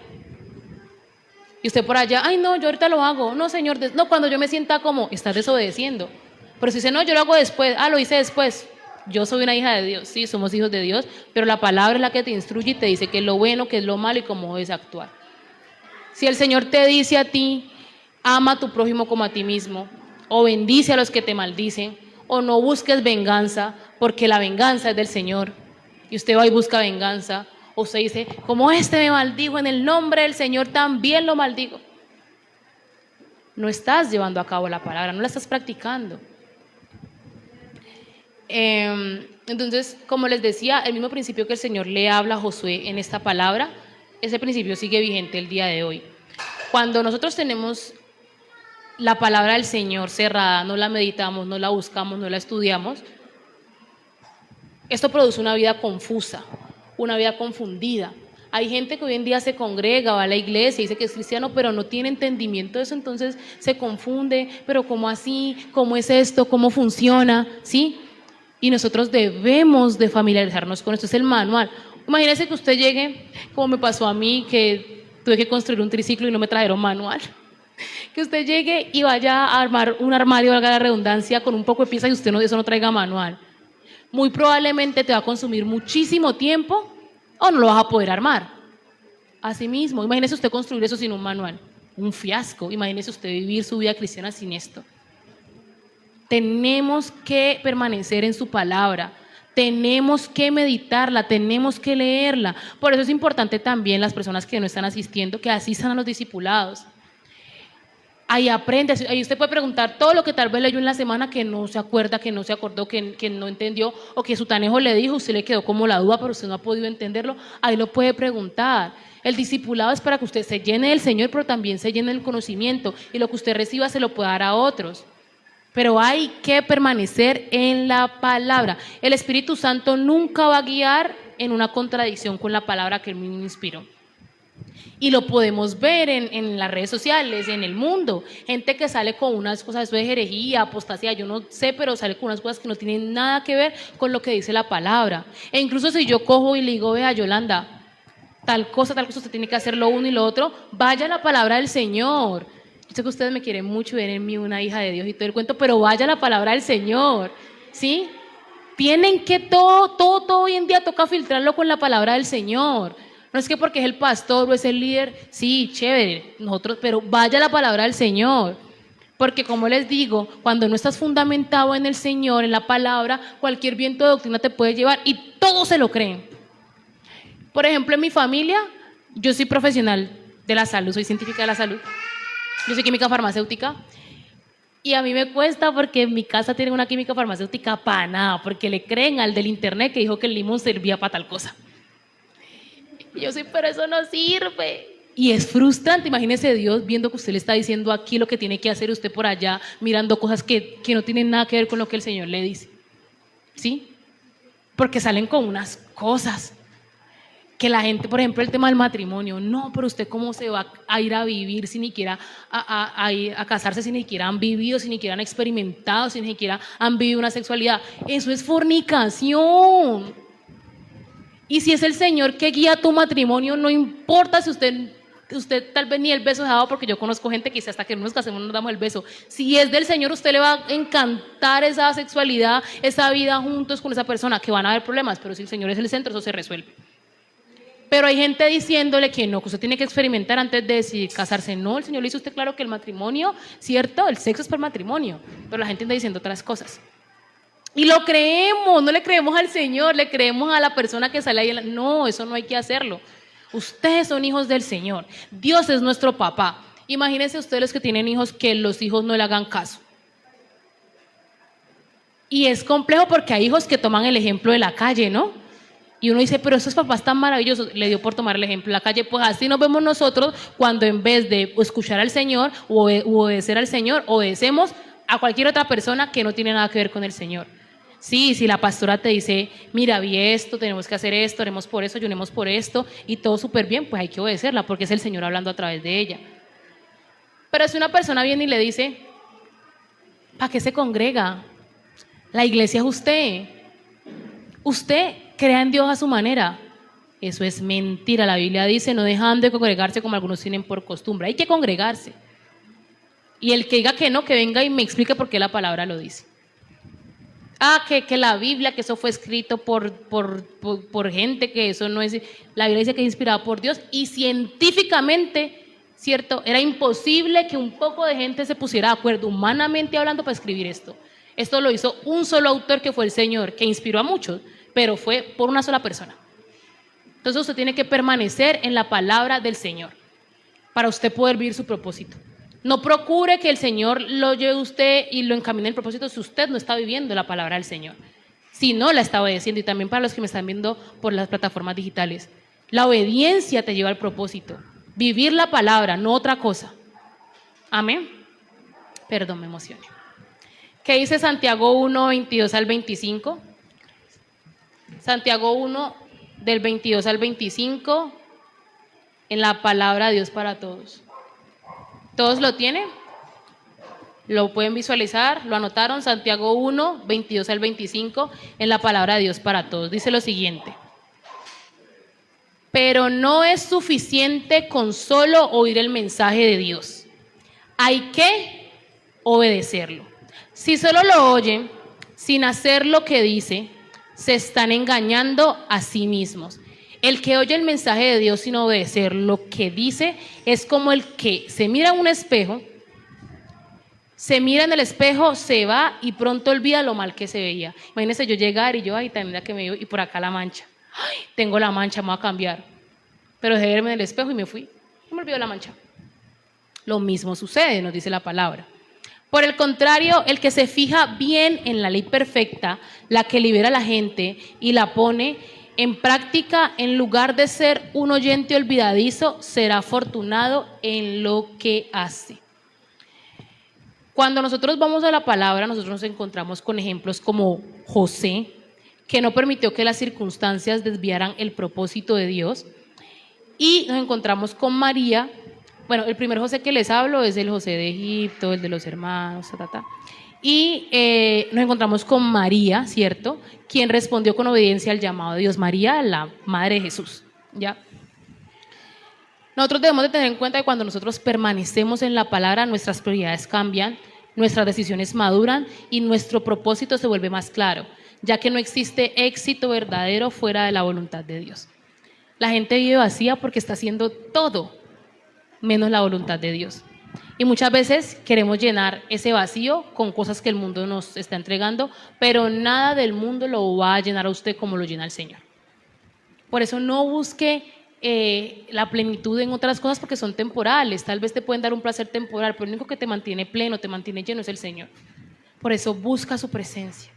Speaker 1: y usted por allá, ay no, yo ahorita lo hago, no señor, no, cuando yo me sienta como, estás desobedeciendo. Pero si dice, no, yo lo hago después, lo hice después. Yo soy una hija de Dios, sí, somos hijos de Dios, pero la palabra es la que te instruye y te dice qué es lo bueno, qué es lo malo y cómo debes actuar. Si el Señor te dice a ti, ama a tu prójimo como a ti mismo, o bendice a los que te maldicen, o no busques venganza, porque la venganza es del Señor, y usted va y busca venganza, o usted dice, como este me maldijo, en el nombre del Señor también lo maldigo. No estás llevando a cabo la palabra, no la estás practicando. Entonces, como les decía, el mismo principio que el Señor le habla a Josué en esta palabra, ese principio sigue vigente el día de hoy. Cuando nosotros tenemos la palabra del Señor cerrada, no la meditamos, no la buscamos, no la estudiamos, esto produce una vida confusa, una vida confundida. Hay gente que hoy en día se congrega, va a la iglesia, dice que es cristiano, pero no tiene entendimiento de eso, entonces se confunde, pero ¿cómo así? ¿Cómo es esto? ¿Cómo funciona? ¿Sí? Y nosotros debemos de familiarizarnos con esto, es el manual. Imagínese que usted llegue, como me pasó a mí, que tuve que construir un triciclo y no me trajeron manual. Que usted llegue y vaya a armar un armario, valga la redundancia, con un poco de piezas y usted eso no traiga manual. Muy probablemente te va a consumir muchísimo tiempo o no lo vas a poder armar. Asimismo, imagínese usted construir eso sin un manual. Un fiasco. Imagínese usted vivir su vida cristiana sin esto. Tenemos que permanecer en su palabra, tenemos que meditarla, tenemos que leerla. Por eso es importante también las personas que no están asistiendo, que asistan a los discipulados. Ahí aprende, ahí usted puede preguntar todo lo que tal vez leyó en la semana que no se acuerda, que no se acordó, que no entendió, o que su tanejo le dijo, usted le quedó como la duda, pero usted no ha podido entenderlo, ahí lo puede preguntar. El discipulado es para que usted se llene del Señor, pero también se llene del conocimiento, y lo que usted reciba se lo pueda dar a otros. Pero hay que permanecer en la palabra. El Espíritu Santo nunca va a guiar en una contradicción con la palabra que Él mismo inspiró. Y lo podemos ver en las redes sociales, en el mundo. Gente que sale con unas cosas, eso es herejía, apostasía, yo no sé, pero sale con unas cosas que no tienen nada que ver con lo que dice la palabra. E incluso si yo cojo y le digo, vea Yolanda, tal cosa, usted tiene que hacer lo uno y lo otro, vaya a la palabra del Señor. Yo sé que ustedes me quieren mucho, ven en mí una hija de Dios y todo el cuento, pero vaya a la palabra del Señor, ¿sí? Tienen que todo hoy en día toca filtrarlo con la palabra del Señor. No es que porque es el pastor o es el líder, sí, chévere, nosotros, pero vaya a la palabra del Señor. Porque como les digo, cuando no estás fundamentado en el Señor, en la palabra, cualquier viento de doctrina te puede llevar y todos se lo creen. Por ejemplo, en mi familia, yo soy profesional de la salud, soy científica de la salud. Yo soy química farmacéutica. Y a mí me cuesta porque en mi casa tienen una química farmacéutica para nada, porque le creen al del internet que dijo que el limón servía para tal cosa. Y yo sí, pero eso no sirve. Y es frustrante, imagínese Dios viendo que usted le está diciendo aquí lo que tiene que hacer, usted por allá mirando cosas que no tienen nada que ver con lo que el Señor le dice. ¿Sí? Porque salen con unas cosas que la gente, por ejemplo, el tema del matrimonio, no, pero usted cómo se va a ir a vivir si ni siquiera a casarse, si ni siquiera han vivido, si ni siquiera han experimentado, si ni siquiera han vivido una sexualidad. Eso es fornicación. Y si es el Señor que guía tu matrimonio, no importa si usted tal vez ni el beso se ha dado, porque yo conozco gente que dice hasta que no nos casemos nos damos el beso. Si es del Señor, usted le va a encantar esa sexualidad, esa vida juntos con esa persona, que van a haber problemas, pero si el Señor es el centro, eso se resuelve. Pero hay gente diciéndole que no, que usted tiene que experimentar antes de decidir casarse. No, el Señor le hizo a usted claro que el matrimonio, cierto, el sexo es para el matrimonio, pero la gente anda diciendo otras cosas. Y lo creemos, no le creemos al Señor, le creemos a la persona que sale ahí. No, eso no hay que hacerlo. Ustedes son hijos del Señor. Dios es nuestro papá. Imagínense ustedes los que tienen hijos, que los hijos no le hagan caso. Y es complejo porque hay hijos que toman el ejemplo de la calle, ¿no? Y uno dice, pero esos papás tan maravillosos, le dio por tomar el ejemplo de la calle. Pues así nos vemos nosotros cuando en vez de escuchar al Señor o obedecer al Señor, obedecemos a cualquier otra persona que no tiene nada que ver con el Señor. Sí, si la pastora te dice, mira, vi esto, tenemos que hacer esto, oremos por eso, ayunemos por esto, y todo súper bien, pues hay que obedecerla, porque es el Señor hablando a través de ella. Pero si una persona viene y le dice, ¿para qué se congrega? La iglesia es usted. Usted crea en Dios a su manera. Eso es mentira. La Biblia dice, no dejan de congregarse como algunos tienen por costumbre. Hay que congregarse. Y el que diga que no, que venga y me explique por qué la palabra lo dice. Que la Biblia, que eso fue escrito por gente, que eso no es... La Biblia dice que es inspirada por Dios y científicamente, ¿cierto? Era imposible que un poco de gente se pusiera de acuerdo, humanamente hablando, para escribir esto. Esto lo hizo un solo autor, que fue el Señor, que inspiró a muchos, pero fue por una sola persona. Entonces usted tiene que permanecer en la palabra del Señor para usted poder vivir su propósito. No procure que el Señor lo lleve a usted y lo encamine en el propósito si usted no está viviendo la palabra del Señor. Si no la está obedeciendo, y también para los que me están viendo por las plataformas digitales, la obediencia te lleva al propósito. Vivir la palabra, no otra cosa. Amén. Perdón, me emocioné. ¿Qué dice Santiago 1, 22 al 25? Santiago 1, del 22 al 25, en la palabra de Dios para todos. ¿Todos lo tienen? ¿Lo pueden visualizar? ¿Lo anotaron? Santiago 1, 22 al 25, en la palabra de Dios para todos. Dice lo siguiente. Pero no es suficiente con solo oír el mensaje de Dios. Hay que obedecerlo. Si solo lo oyen, sin hacer lo que dice, se están engañando a sí mismos. El que oye el mensaje de Dios sin obedecer lo que dice es como el que se mira en un espejo, se mira en el espejo, se va y pronto olvida lo mal que se veía. Imagínense yo llegar y yo, ay, también que me veo, y por acá la mancha. Ay, tengo la mancha, me voy a cambiar. Pero dejé de verme en el espejo y me fui. Y me olvidó la mancha. Lo mismo sucede, nos dice la palabra. Por el contrario, el que se fija bien en la ley perfecta, la que libera a la gente y la pone en práctica, en lugar de ser un oyente olvidadizo, será afortunado en lo que hace. Cuando nosotros vamos a la palabra, nosotros nos encontramos con ejemplos como José, que no permitió que las circunstancias desviaran el propósito de Dios, y nos encontramos con María. Bueno, el primer José que les hablo es el José de Egipto, el de los hermanos, y nos encontramos con María, ¿cierto? Quien respondió con obediencia al llamado de Dios. María, la madre de Jesús, ¿ya? Nosotros debemos de tener en cuenta que cuando nosotros permanecemos en la palabra, nuestras prioridades cambian, nuestras decisiones maduran y nuestro propósito se vuelve más claro, ya que no existe éxito verdadero fuera de la voluntad de Dios. La gente vive vacía porque está haciendo todo menos la voluntad de Dios. Y muchas veces queremos llenar ese vacío con cosas que el mundo nos está entregando, pero nada del mundo lo va a llenar a usted como lo llena el Señor. Por eso no busque la plenitud en otras cosas porque son temporales. Tal vez te pueden dar un placer temporal, pero lo único que te mantiene pleno, te mantiene lleno es el Señor. Por eso busca su presencia.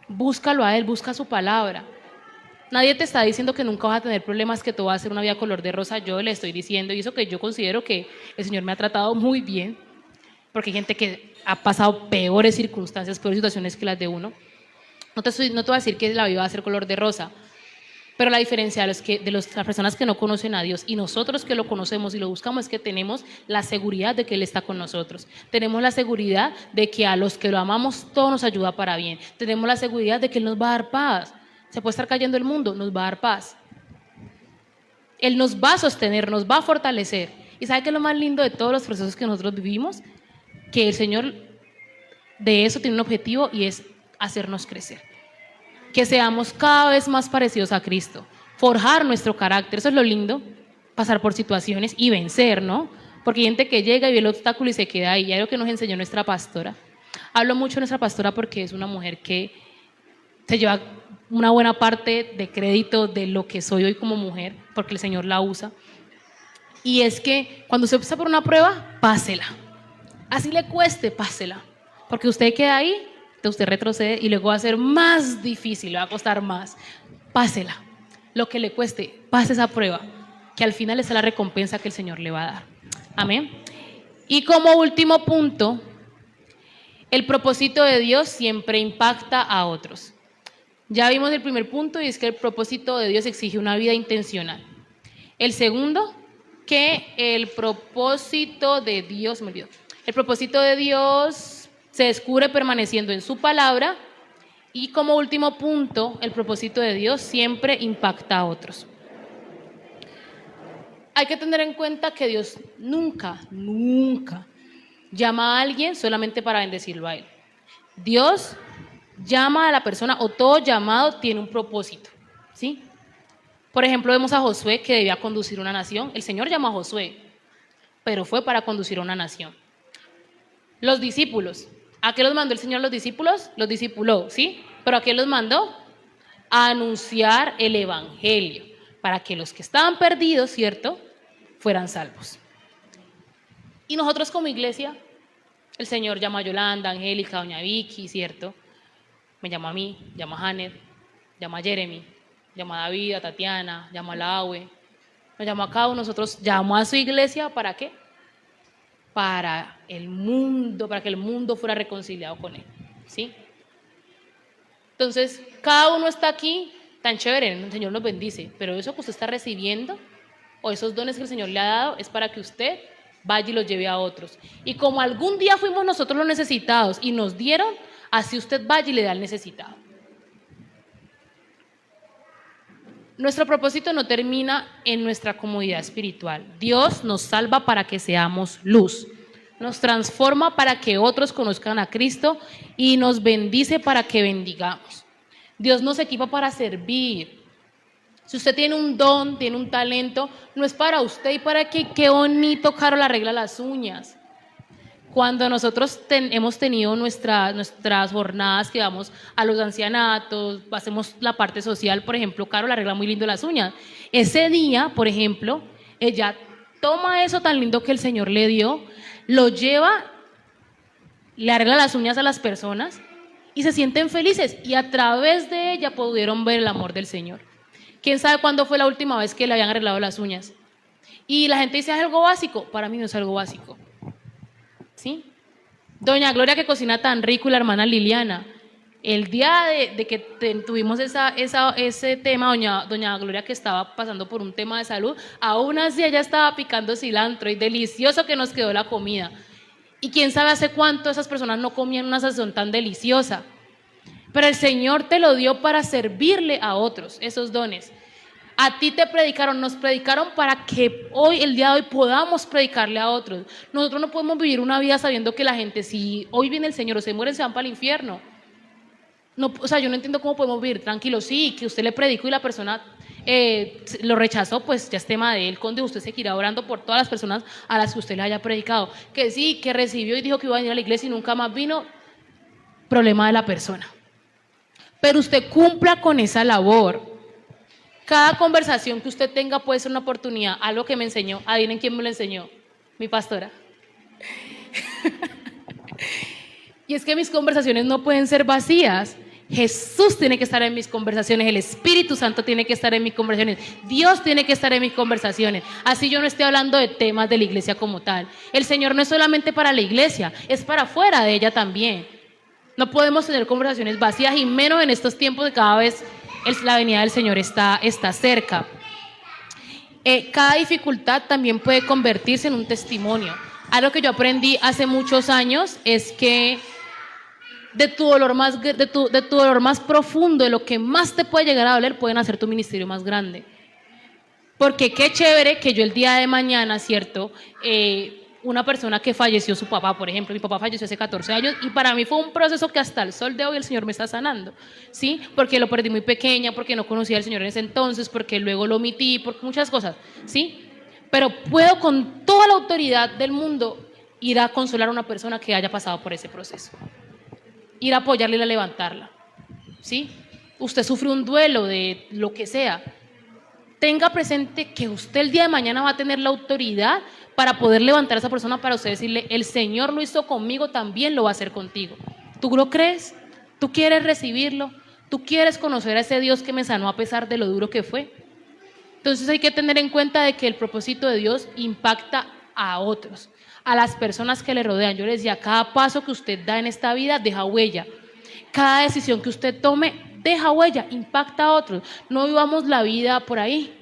Speaker 1: Búscalo a Él, busca su palabra. Nadie te está diciendo que nunca vas a tener problemas, que todo va a ser una vida color de rosa. Yo le estoy diciendo, y eso que yo considero que el Señor me ha tratado muy bien, porque hay gente que ha pasado peores circunstancias, peores situaciones que las de uno. No te voy a decir que la vida va a ser color de rosa, pero la diferencia de las personas que no conocen a Dios y nosotros que lo conocemos y lo buscamos es que tenemos la seguridad de que Él está con nosotros. Tenemos la seguridad de que a los que lo amamos todo nos ayuda para bien. Tenemos la seguridad de que Él nos va a dar paz. Se puede estar cayendo el mundo, nos va a dar paz. Él nos va a sostener, nos va a fortalecer. ¿Y sabe qué es lo más lindo de todos los procesos que nosotros vivimos? Que el Señor de eso tiene un objetivo y es hacernos crecer. Que seamos cada vez más parecidos a Cristo. Forjar nuestro carácter, eso es lo lindo. Pasar por situaciones y vencer, ¿no? Porque hay gente que llega y ve el obstáculo y se queda ahí. Y es lo que nos enseñó nuestra pastora. Hablo mucho de nuestra pastora porque es una mujer que se lleva una buena parte de crédito de lo que soy hoy como mujer, porque el Señor la usa. Y es que cuando usted pasa por una prueba, pásela. Así le cueste, pásela. Porque usted queda ahí, usted retrocede y luego va a ser más difícil, le va a costar más. Pásela. Lo que le cueste, pase esa prueba, que al final es la recompensa que el Señor le va a dar. Amén. Y como último punto, el propósito de Dios siempre impacta a otros. Ya vimos el primer punto y es que el propósito de Dios exige una vida intencional. El segundo, que el propósito de Dios, el propósito de Dios se descubre permaneciendo en su palabra. Y como último punto, el propósito de Dios siempre impacta a otros. Hay que tener en cuenta que Dios nunca llama a alguien solamente para bendecirlo a él. Dios llama a la persona, o todo llamado tiene un propósito, ¿sí? Por ejemplo, vemos a Josué que debía conducir una nación. El Señor llamó a Josué, pero fue para conducir una nación. Los discípulos, ¿a qué los mandó el Señor a los discípulos? Los discipuló, ¿sí? ¿Pero a qué los mandó? A anunciar el evangelio, para que los que estaban perdidos, ¿cierto?, fueran salvos. Y nosotros como iglesia, el Señor llama a Yolanda, a Angélica, a doña Vicky, ¿cierto? Me llama a mí, llama a Janet, llama a Jeremy, llama a David, a Tatiana, llama a Laue, nos llama a cada uno. Nosotros llamó a su iglesia, ¿para qué? Para el mundo, para que el mundo fuera reconciliado con él, ¿sí? Entonces, cada uno está aquí, tan chévere, el Señor nos bendice, pero eso que usted está recibiendo, o esos dones que el Señor le ha dado, es para que usted vaya y los lleve a otros. Y como algún día fuimos nosotros los necesitados y nos dieron, así usted vaya y le da al necesitado. Nuestro propósito no termina en nuestra comodidad espiritual. Dios nos salva para que seamos luz. Nos transforma para que otros conozcan a Cristo y nos bendice para que bendigamos. Dios nos equipa para servir. Si usted tiene un don, tiene un talento, no es para usted y para que qué bonito Carol arregla las uñas. Cuando nosotros hemos tenido nuestras jornadas que vamos a los ancianatos, hacemos la parte social, por ejemplo, Carol arregla muy lindo las uñas. Ese día, por ejemplo, ella toma eso tan lindo que el Señor le dio, lo lleva, le arregla las uñas a las personas y se sienten felices. Y a través de ella pudieron ver el amor del Señor. ¿Quién sabe cuándo fue la última vez que le habían arreglado las uñas? Y la gente dice, ¿es algo básico? Para mí no es algo básico. ¿Sí? Doña Gloria, que cocina tan rico, y la hermana Liliana, el día de que tuvimos ese tema, doña Gloria, que estaba pasando por un tema de salud, aún así ella estaba picando cilantro y delicioso que nos quedó la comida. Y quién sabe hace cuánto esas personas no comían una sazón tan deliciosa. Pero el Señor te lo dio para servirle a otros, esos dones. A ti te predicaron, nos predicaron para que hoy, el día de hoy, podamos predicarle a otros. Nosotros no podemos vivir una vida sabiendo que la gente, si hoy viene el Señor o se mueren, se van para el infierno. No, o sea, yo no entiendo cómo podemos vivir tranquilos. Sí, que usted le predicó y la persona lo rechazó, pues ya es tema de él. Conde, usted seguirá orando por todas las personas a las que usted le haya predicado. Que sí, que recibió y dijo que iba a venir a la iglesia y nunca más vino, problema de la persona. Pero usted cumpla con esa labor. Cada conversación que usted tenga puede ser una oportunidad. Algo que me enseñó, adivinen quién me lo enseñó, mi pastora. Y es que mis conversaciones no pueden ser vacías. Jesús tiene que estar en mis conversaciones, el Espíritu Santo tiene que estar en mis conversaciones, Dios tiene que estar en mis conversaciones. Así yo no estoy hablando de temas de la iglesia como tal. El Señor no es solamente para la iglesia, es para fuera de ella también. No podemos tener conversaciones vacías y menos en estos tiempos de cada vez la venida del Señor está cerca. Cada dificultad también puede convertirse en un testimonio. Algo que yo aprendí hace muchos años es que de tu dolor más profundo, de lo que más te puede llegar a doler, pueden hacer tu ministerio más grande. Porque qué chévere que yo el día de mañana, ¿cierto? Una persona que falleció su papá, por ejemplo, mi papá falleció hace 14 años y para mí fue un proceso que hasta el sol de hoy el Señor me está sanando, ¿sí? Porque lo perdí muy pequeña, porque no conocía al Señor en ese entonces, porque luego lo omití, por muchas cosas, ¿sí? Pero puedo con toda la autoridad del mundo ir a consolar a una persona que haya pasado por ese proceso, ir a apoyarla y a levantarla, ¿sí? Usted sufre un duelo de lo que sea, tenga presente que usted el día de mañana va a tener la autoridad para poder levantar a esa persona, para usted decirle, el Señor lo hizo conmigo, también lo va a hacer contigo. ¿Tú lo crees? ¿Tú quieres recibirlo? ¿Tú quieres conocer a ese Dios que me sanó a pesar de lo duro que fue? Entonces hay que tener en cuenta de que el propósito de Dios impacta a otros, a las personas que le rodean. Yo les decía, cada paso que usted da en esta vida deja huella. Cada decisión que usted tome deja huella, impacta a otros. No vivamos la vida por ahí.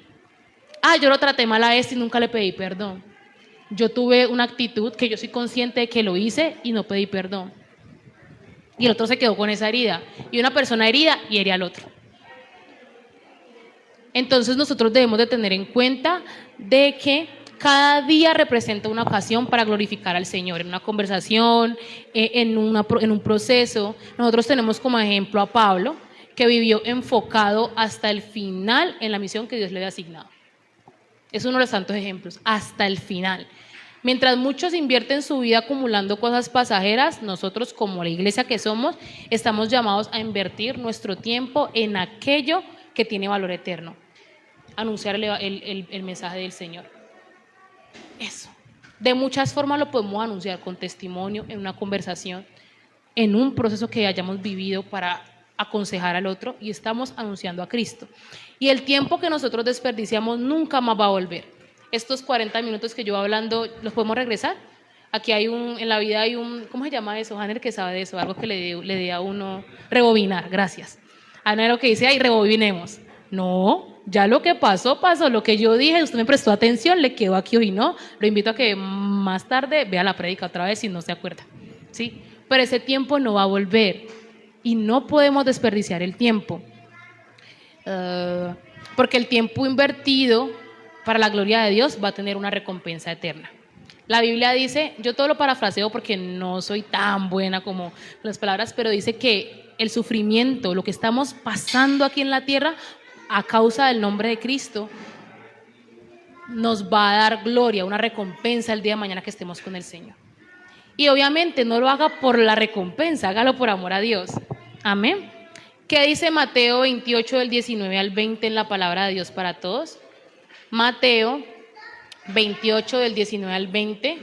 Speaker 1: Yo lo traté mal a este y nunca le pedí perdón. Yo tuve una actitud que yo soy consciente de que lo hice y no pedí perdón. Y el otro se quedó con esa herida. Y una persona herida hiere al otro. Entonces nosotros debemos de tener en cuenta de que cada día representa una ocasión para glorificar al Señor, en una conversación, en un proceso. Nosotros tenemos como ejemplo a Pablo, que vivió enfocado hasta el final en la misión que Dios le había asignado. Es uno de los tantos ejemplos, hasta el final. Mientras muchos invierten su vida acumulando cosas pasajeras, nosotros como la iglesia que somos, estamos llamados a invertir nuestro tiempo en aquello que tiene valor eterno. Anunciar el mensaje del Señor. Eso. De muchas formas lo podemos anunciar, con testimonio, en una conversación, en un proceso que hayamos vivido para aconsejar al otro, y estamos anunciando a Cristo. Y el tiempo que nosotros desperdiciamos nunca más va a volver. Estos 40 minutos que yo hablando, ¿los podemos regresar? Aquí en la vida hay un, ¿cómo se llama eso? Hanner, que sabe de eso, algo que le dé a uno, rebobinar, gracias. Hanner lo que dice, ahí rebobinemos. No, ya lo que pasó, lo que yo dije, usted me prestó atención, le quedó aquí hoy, ¿no? Lo invito a que más tarde vea la prédica otra vez si no se acuerda, ¿sí? Pero ese tiempo no va a volver y no podemos desperdiciar el tiempo. Porque el tiempo invertido para la gloria de Dios va a tener una recompensa eterna. La Biblia dice, yo todo lo parafraseo porque no soy tan buena como las palabras, pero dice que el sufrimiento, lo que estamos pasando aquí en la tierra a causa del nombre de Cristo, nos va a dar gloria, una recompensa el día de mañana que estemos con el Señor. Y obviamente no lo haga por la recompensa, hágalo por amor a Dios. Amén. ¿Qué dice Mateo 28 del 19 al 20 en la palabra de Dios para todos? Mateo 28 del 19 al 20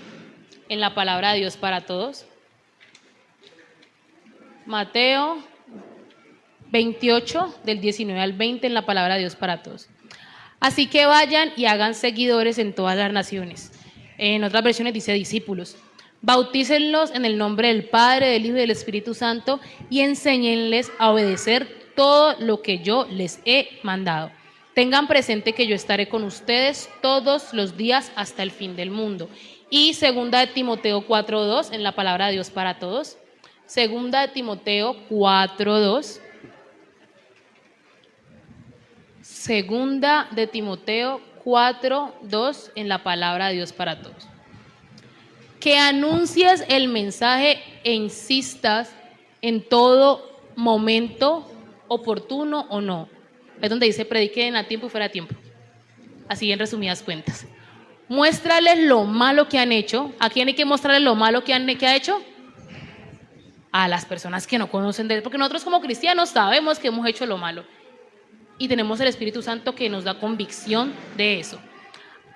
Speaker 1: en la palabra de Dios para todos. Mateo 28 del 19 al 20 en la palabra de Dios para todos. Así que vayan y hagan seguidores en todas las naciones. En otras versiones dice discípulos. Bautícenlos en el nombre del Padre, del Hijo y del Espíritu Santo y enséñenles a obedecer todo lo que yo les he mandado. Tengan presente que yo estaré con ustedes todos los días hasta el fin del mundo. Y segunda de Timoteo 4:2 en la palabra de Dios para todos. Segunda de Timoteo 4:2. Segunda de Timoteo 4:2 en la palabra de Dios para todos. Que anuncies el mensaje e insistas en todo momento, oportuno o no. Es donde dice prediquen a tiempo y fuera de tiempo. Así en resumidas cuentas. Muéstrales lo malo que han hecho. ¿A quién hay que mostrarles lo malo que ha hecho? A las personas que no conocen de él. Porque nosotros como cristianos sabemos que hemos hecho lo malo. Y tenemos el Espíritu Santo que nos da convicción de eso.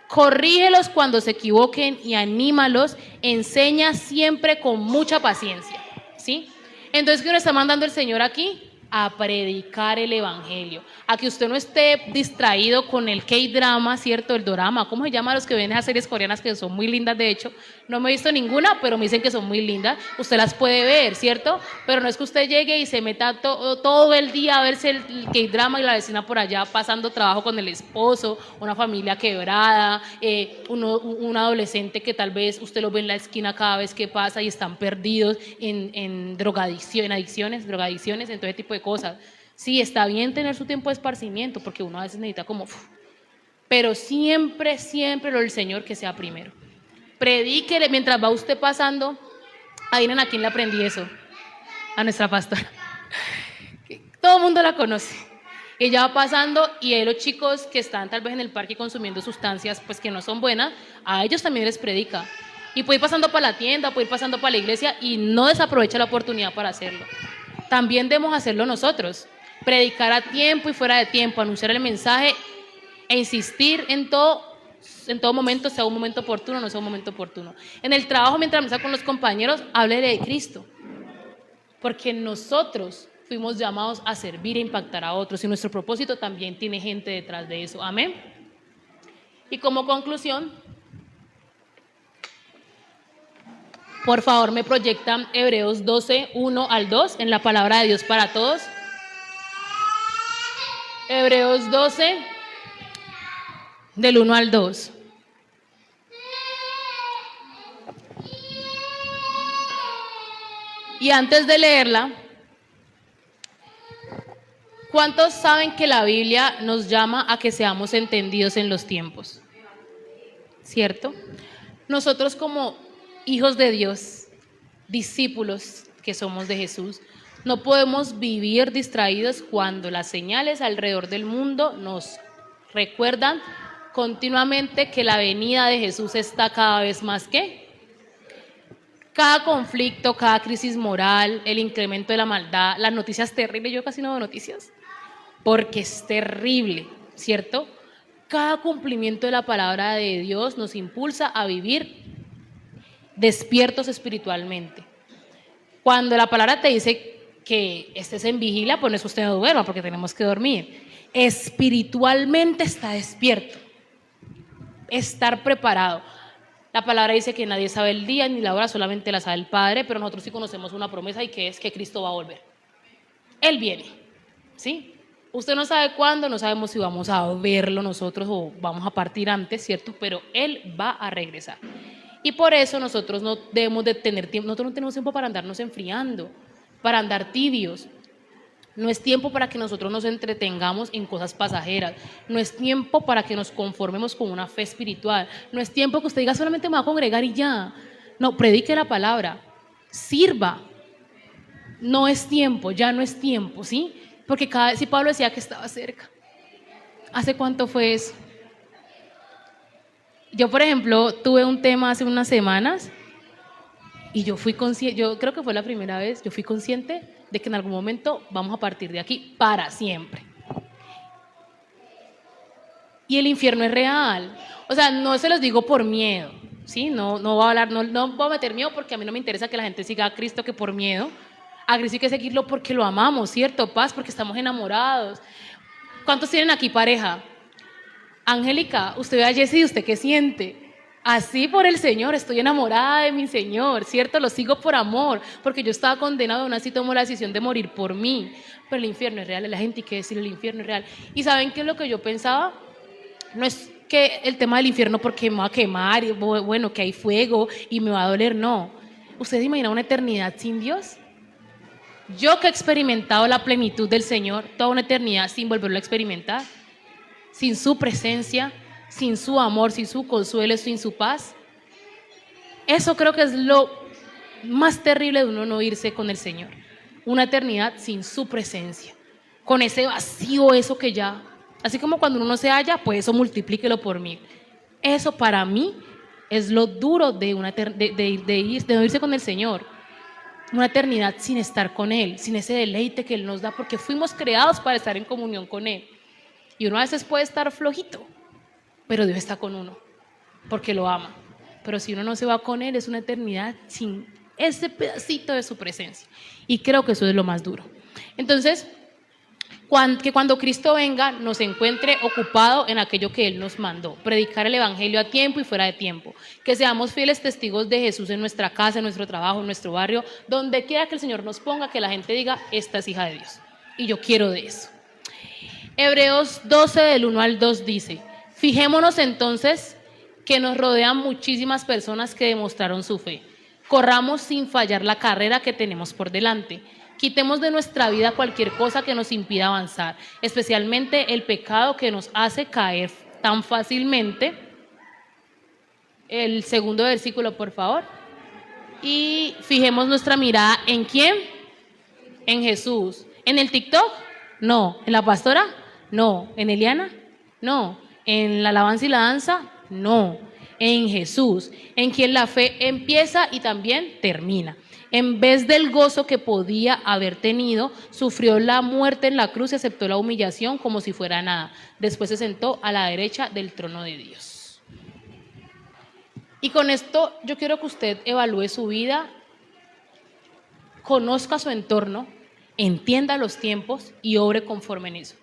Speaker 1: Corrígelos cuando se equivoquen y anímalos. Enseña siempre con mucha paciencia. ¿Sí? Entonces, ¿qué nos está mandando el Señor aquí? A predicar el evangelio, a que usted no esté distraído con el K-drama, ¿cierto? El dorama, ¿cómo se llama los que ven esas series coreanas que son muy lindas? De hecho, no me he visto ninguna, pero me dicen que son muy lindas. Usted las puede ver, ¿cierto? Pero no es que usted llegue y se meta todo el día a verse el K-drama y la vecina por allá pasando trabajo con el esposo, una familia quebrada, un adolescente que tal vez usted lo ve en la esquina cada vez que pasa y están perdidos en drogadicción, en drogadicciones, en todo ese tipo de cosas. Sí, está bien tener su tiempo de esparcimiento, porque uno a veces necesita como... Pero siempre, siempre lo del Señor que sea primero. Predíquele mientras va usted pasando. Adivinen a quién le aprendí eso. A nuestra pastora. Todo el mundo la conoce. Ella va pasando y hay los chicos que están tal vez en el parque consumiendo sustancias pues que no son buenas, a ellos también les predica. Y puede ir pasando para la tienda, puede ir pasando para la iglesia y no desaprovecha la oportunidad para hacerlo. También debemos hacerlo nosotros, predicar a tiempo y fuera de tiempo, anunciar el mensaje e insistir en todo momento, sea un momento oportuno o no sea un momento oportuno. En el trabajo, mientras me está con los compañeros, háblele de Cristo, porque nosotros fuimos llamados a servir e impactar a otros y nuestro propósito también tiene gente detrás de eso. Amén. Y como conclusión, por favor, me proyectan Hebreos 12, 1 al 2 en la palabra de Dios para todos. Hebreos 12, del 1 al 2. Y antes de leerla, ¿cuántos saben que la Biblia nos llama a que seamos entendidos en los tiempos? ¿Cierto? Nosotros como hijos de Dios, discípulos que somos de Jesús, no podemos vivir distraídos cuando las señales alrededor del mundo nos recuerdan continuamente que la venida de Jesús está cada vez más que cada conflicto, cada crisis moral, el incremento de la maldad, las noticias terribles. Yo casi no veo noticias porque es terrible, ¿cierto? Cada cumplimiento de la palabra de Dios nos impulsa a vivir despiertos espiritualmente. Cuando la palabra te dice que estés en vigilia, pues no es que usted no duerma, porque tenemos que dormir. Espiritualmente está despierto, estar preparado. La palabra dice que nadie sabe el día ni la hora, solamente la sabe el Padre, pero nosotros sí conocemos una promesa y que es que Cristo va a volver. Él viene, ¿sí? Usted no sabe cuándo, no sabemos si vamos a verlo nosotros o vamos a partir antes, ¿cierto? Pero Él va a regresar. Y por eso nosotros no debemos de tener tiempo, nosotros no tenemos tiempo para andarnos enfriando, para andar tibios. No es tiempo para que nosotros nos entretengamos en cosas pasajeras. No es tiempo para que nos conformemos con una fe espiritual. No es tiempo que usted diga solamente me va a congregar y ya. No, predique la palabra, sirva. No es tiempo, ya no es tiempo, ¿sí? Porque si Pablo decía que estaba cerca. ¿Hace cuánto fue eso? Yo, por ejemplo, tuve un tema hace unas semanas y yo fui consciente, yo creo que fue la primera vez, yo fui consciente de que en algún momento vamos a partir de aquí para siempre. Y el infierno es real. O sea, no se los digo por miedo, ¿sí? No voy a hablar, no voy a meter miedo porque a mí no me interesa que la gente siga a Cristo que por miedo. A Cristo hay que seguirlo porque lo amamos, ¿cierto? Paz, porque estamos enamorados. ¿Cuántos tienen aquí pareja? Angélica, usted ve a Jessy, ¿usted qué siente? Así por el Señor, estoy enamorada de mi Señor, ¿cierto? Lo sigo por amor, porque yo estaba condenado, aún así tomo la decisión de morir por mí. Pero el infierno es real, la gente hay que decir el infierno es real. ¿Y saben qué es lo que yo pensaba? No es que el tema del infierno porque me va a quemar, y bueno, que hay fuego y me va a doler, no. ¿Ustedes imaginan una eternidad sin Dios? Yo que he experimentado la plenitud del Señor, toda una eternidad sin volverlo a experimentar. sin su presencia, sin su amor, sin su consuelo, sin su paz. Eso creo que es lo más terrible de uno no irse con el Señor. Una eternidad sin su presencia, con ese vacío, eso que ya, así como cuando uno se halla, pues eso multiplíquelo por 1000. Eso para mí es lo duro de no irse con el Señor. Una eternidad sin estar con Él, sin ese deleite que Él nos da, porque fuimos creados para estar en comunión con Él. Y uno a veces puede estar flojito, pero Dios está con uno, porque lo ama. Pero si uno no se va con Él, es una eternidad sin ese pedacito de su presencia. Y creo que eso es lo más duro. Entonces, que cuando Cristo venga nos encuentre ocupado en aquello que Él nos mandó, predicar el evangelio a tiempo y fuera de tiempo, que seamos fieles testigos de Jesús en nuestra casa, en nuestro trabajo, en nuestro barrio, donde quiera que el Señor nos ponga, que la gente diga, esta es hija de Dios, y yo quiero de eso. Hebreos 12 del 1 al 2 dice, fijémonos entonces que nos rodean muchísimas personas que demostraron su fe, corramos sin fallar la carrera que tenemos por delante. Quitemos de nuestra vida cualquier cosa que nos impida avanzar, especialmente el pecado que nos hace caer tan fácilmente. El segundo versículo, por favor. Y fijemos nuestra mirada ¿en quién? En Jesús. ¿En el TikTok? No. ¿En la pastora? No. ¿En Eliana? No. ¿En la alabanza y la danza? No. En Jesús, en quien la fe empieza y también termina. En vez del gozo que podía haber tenido, sufrió la muerte en la cruz y aceptó la humillación como si fuera nada. Después se sentó a la derecha del trono de Dios. Y con esto yo quiero que usted evalúe su vida, conozca su entorno, entienda los tiempos y obre conforme en eso.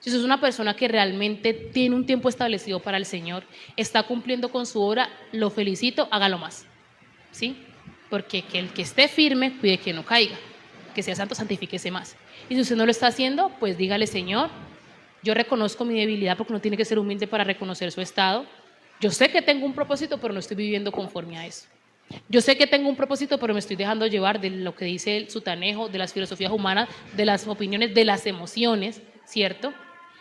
Speaker 1: Si usted es una persona que realmente tiene un tiempo establecido para el Señor, está cumpliendo con su obra, lo felicito, hágalo más, ¿sí? Porque que el que esté firme, cuide que no caiga, que sea santo, santifíquese más. Y si usted no lo está haciendo, pues dígale, Señor, yo reconozco mi debilidad, porque uno tiene que ser humilde para reconocer su estado. Yo sé que tengo un propósito, pero no estoy viviendo conforme a eso. Yo sé que tengo un propósito, pero me estoy dejando llevar de lo que dice el sutanejo, de las filosofías humanas, de las opiniones, de las emociones, ¿cierto?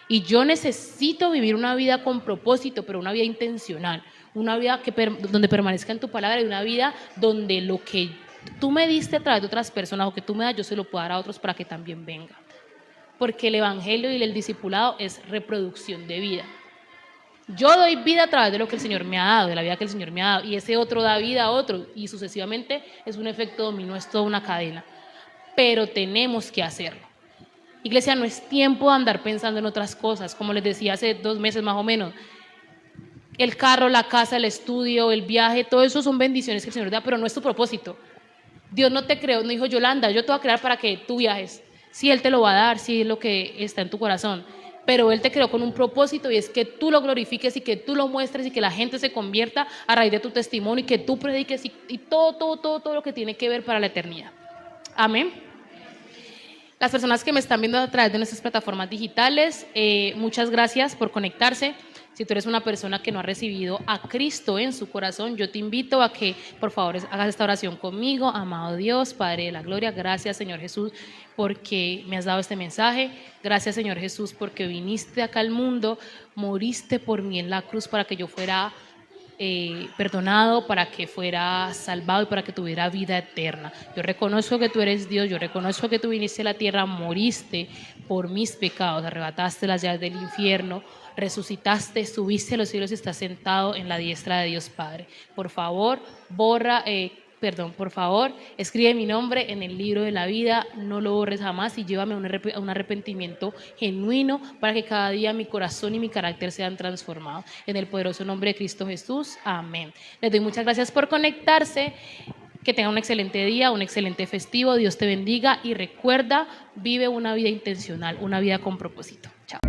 Speaker 1: Y yo necesito vivir una vida con propósito, pero una vida intencional, una vida donde permanezca en tu palabra y una vida donde lo que tú me diste a través de otras personas o que tú me das, yo se lo puedo dar a otros para que también venga. Porque el evangelio y el discipulado es reproducción de vida. Yo doy vida a través de lo que el Señor me ha dado, de la vida que el Señor me ha dado, y ese otro da vida a otro, y sucesivamente es un efecto dominó, es toda una cadena. Pero tenemos que hacerlo. Iglesia, no es tiempo de andar pensando en otras cosas, como les decía hace 2 meses más o menos. El carro, la casa, el estudio, el viaje, todo eso son bendiciones que el Señor da, pero no es tu propósito. Dios no te creó, no dijo, Yolanda, yo te voy a crear para que tú viajes. Sí, Él te lo va a dar, sí es lo que está en tu corazón, pero Él te creó con un propósito y es que tú lo glorifiques y que tú lo muestres y que la gente se convierta a raíz de tu testimonio y que tú prediques y todo lo que tiene que ver para la eternidad. Amén. Las personas que me están viendo a través de nuestras plataformas digitales, muchas gracias por conectarse. Si tú eres una persona que no ha recibido a Cristo en su corazón, yo te invito a que por favor hagas esta oración conmigo. Amado Dios, Padre de la gloria, gracias Señor Jesús porque me has dado este mensaje. Gracias Señor Jesús porque viniste acá al mundo, moriste por mí en la cruz para que yo fuera perdonado, para que fuera salvado y para que tuviera vida eterna. Yo reconozco que tú eres Dios, yo reconozco que tú viniste a la tierra, moriste por mis pecados, arrebataste las llaves del infierno, resucitaste, subiste a los cielos y estás sentado en la diestra de Dios Padre. Por favor, por favor, escribe mi nombre en el libro de la vida, no lo borres jamás y llévame a un arrepentimiento genuino para que cada día mi corazón y mi carácter sean transformados. En el poderoso nombre de Cristo Jesús, amén. Les doy muchas gracias por conectarse, que tengan un excelente día, un excelente festivo, Dios te bendiga y recuerda, vive una vida intencional, una vida con propósito. Chao.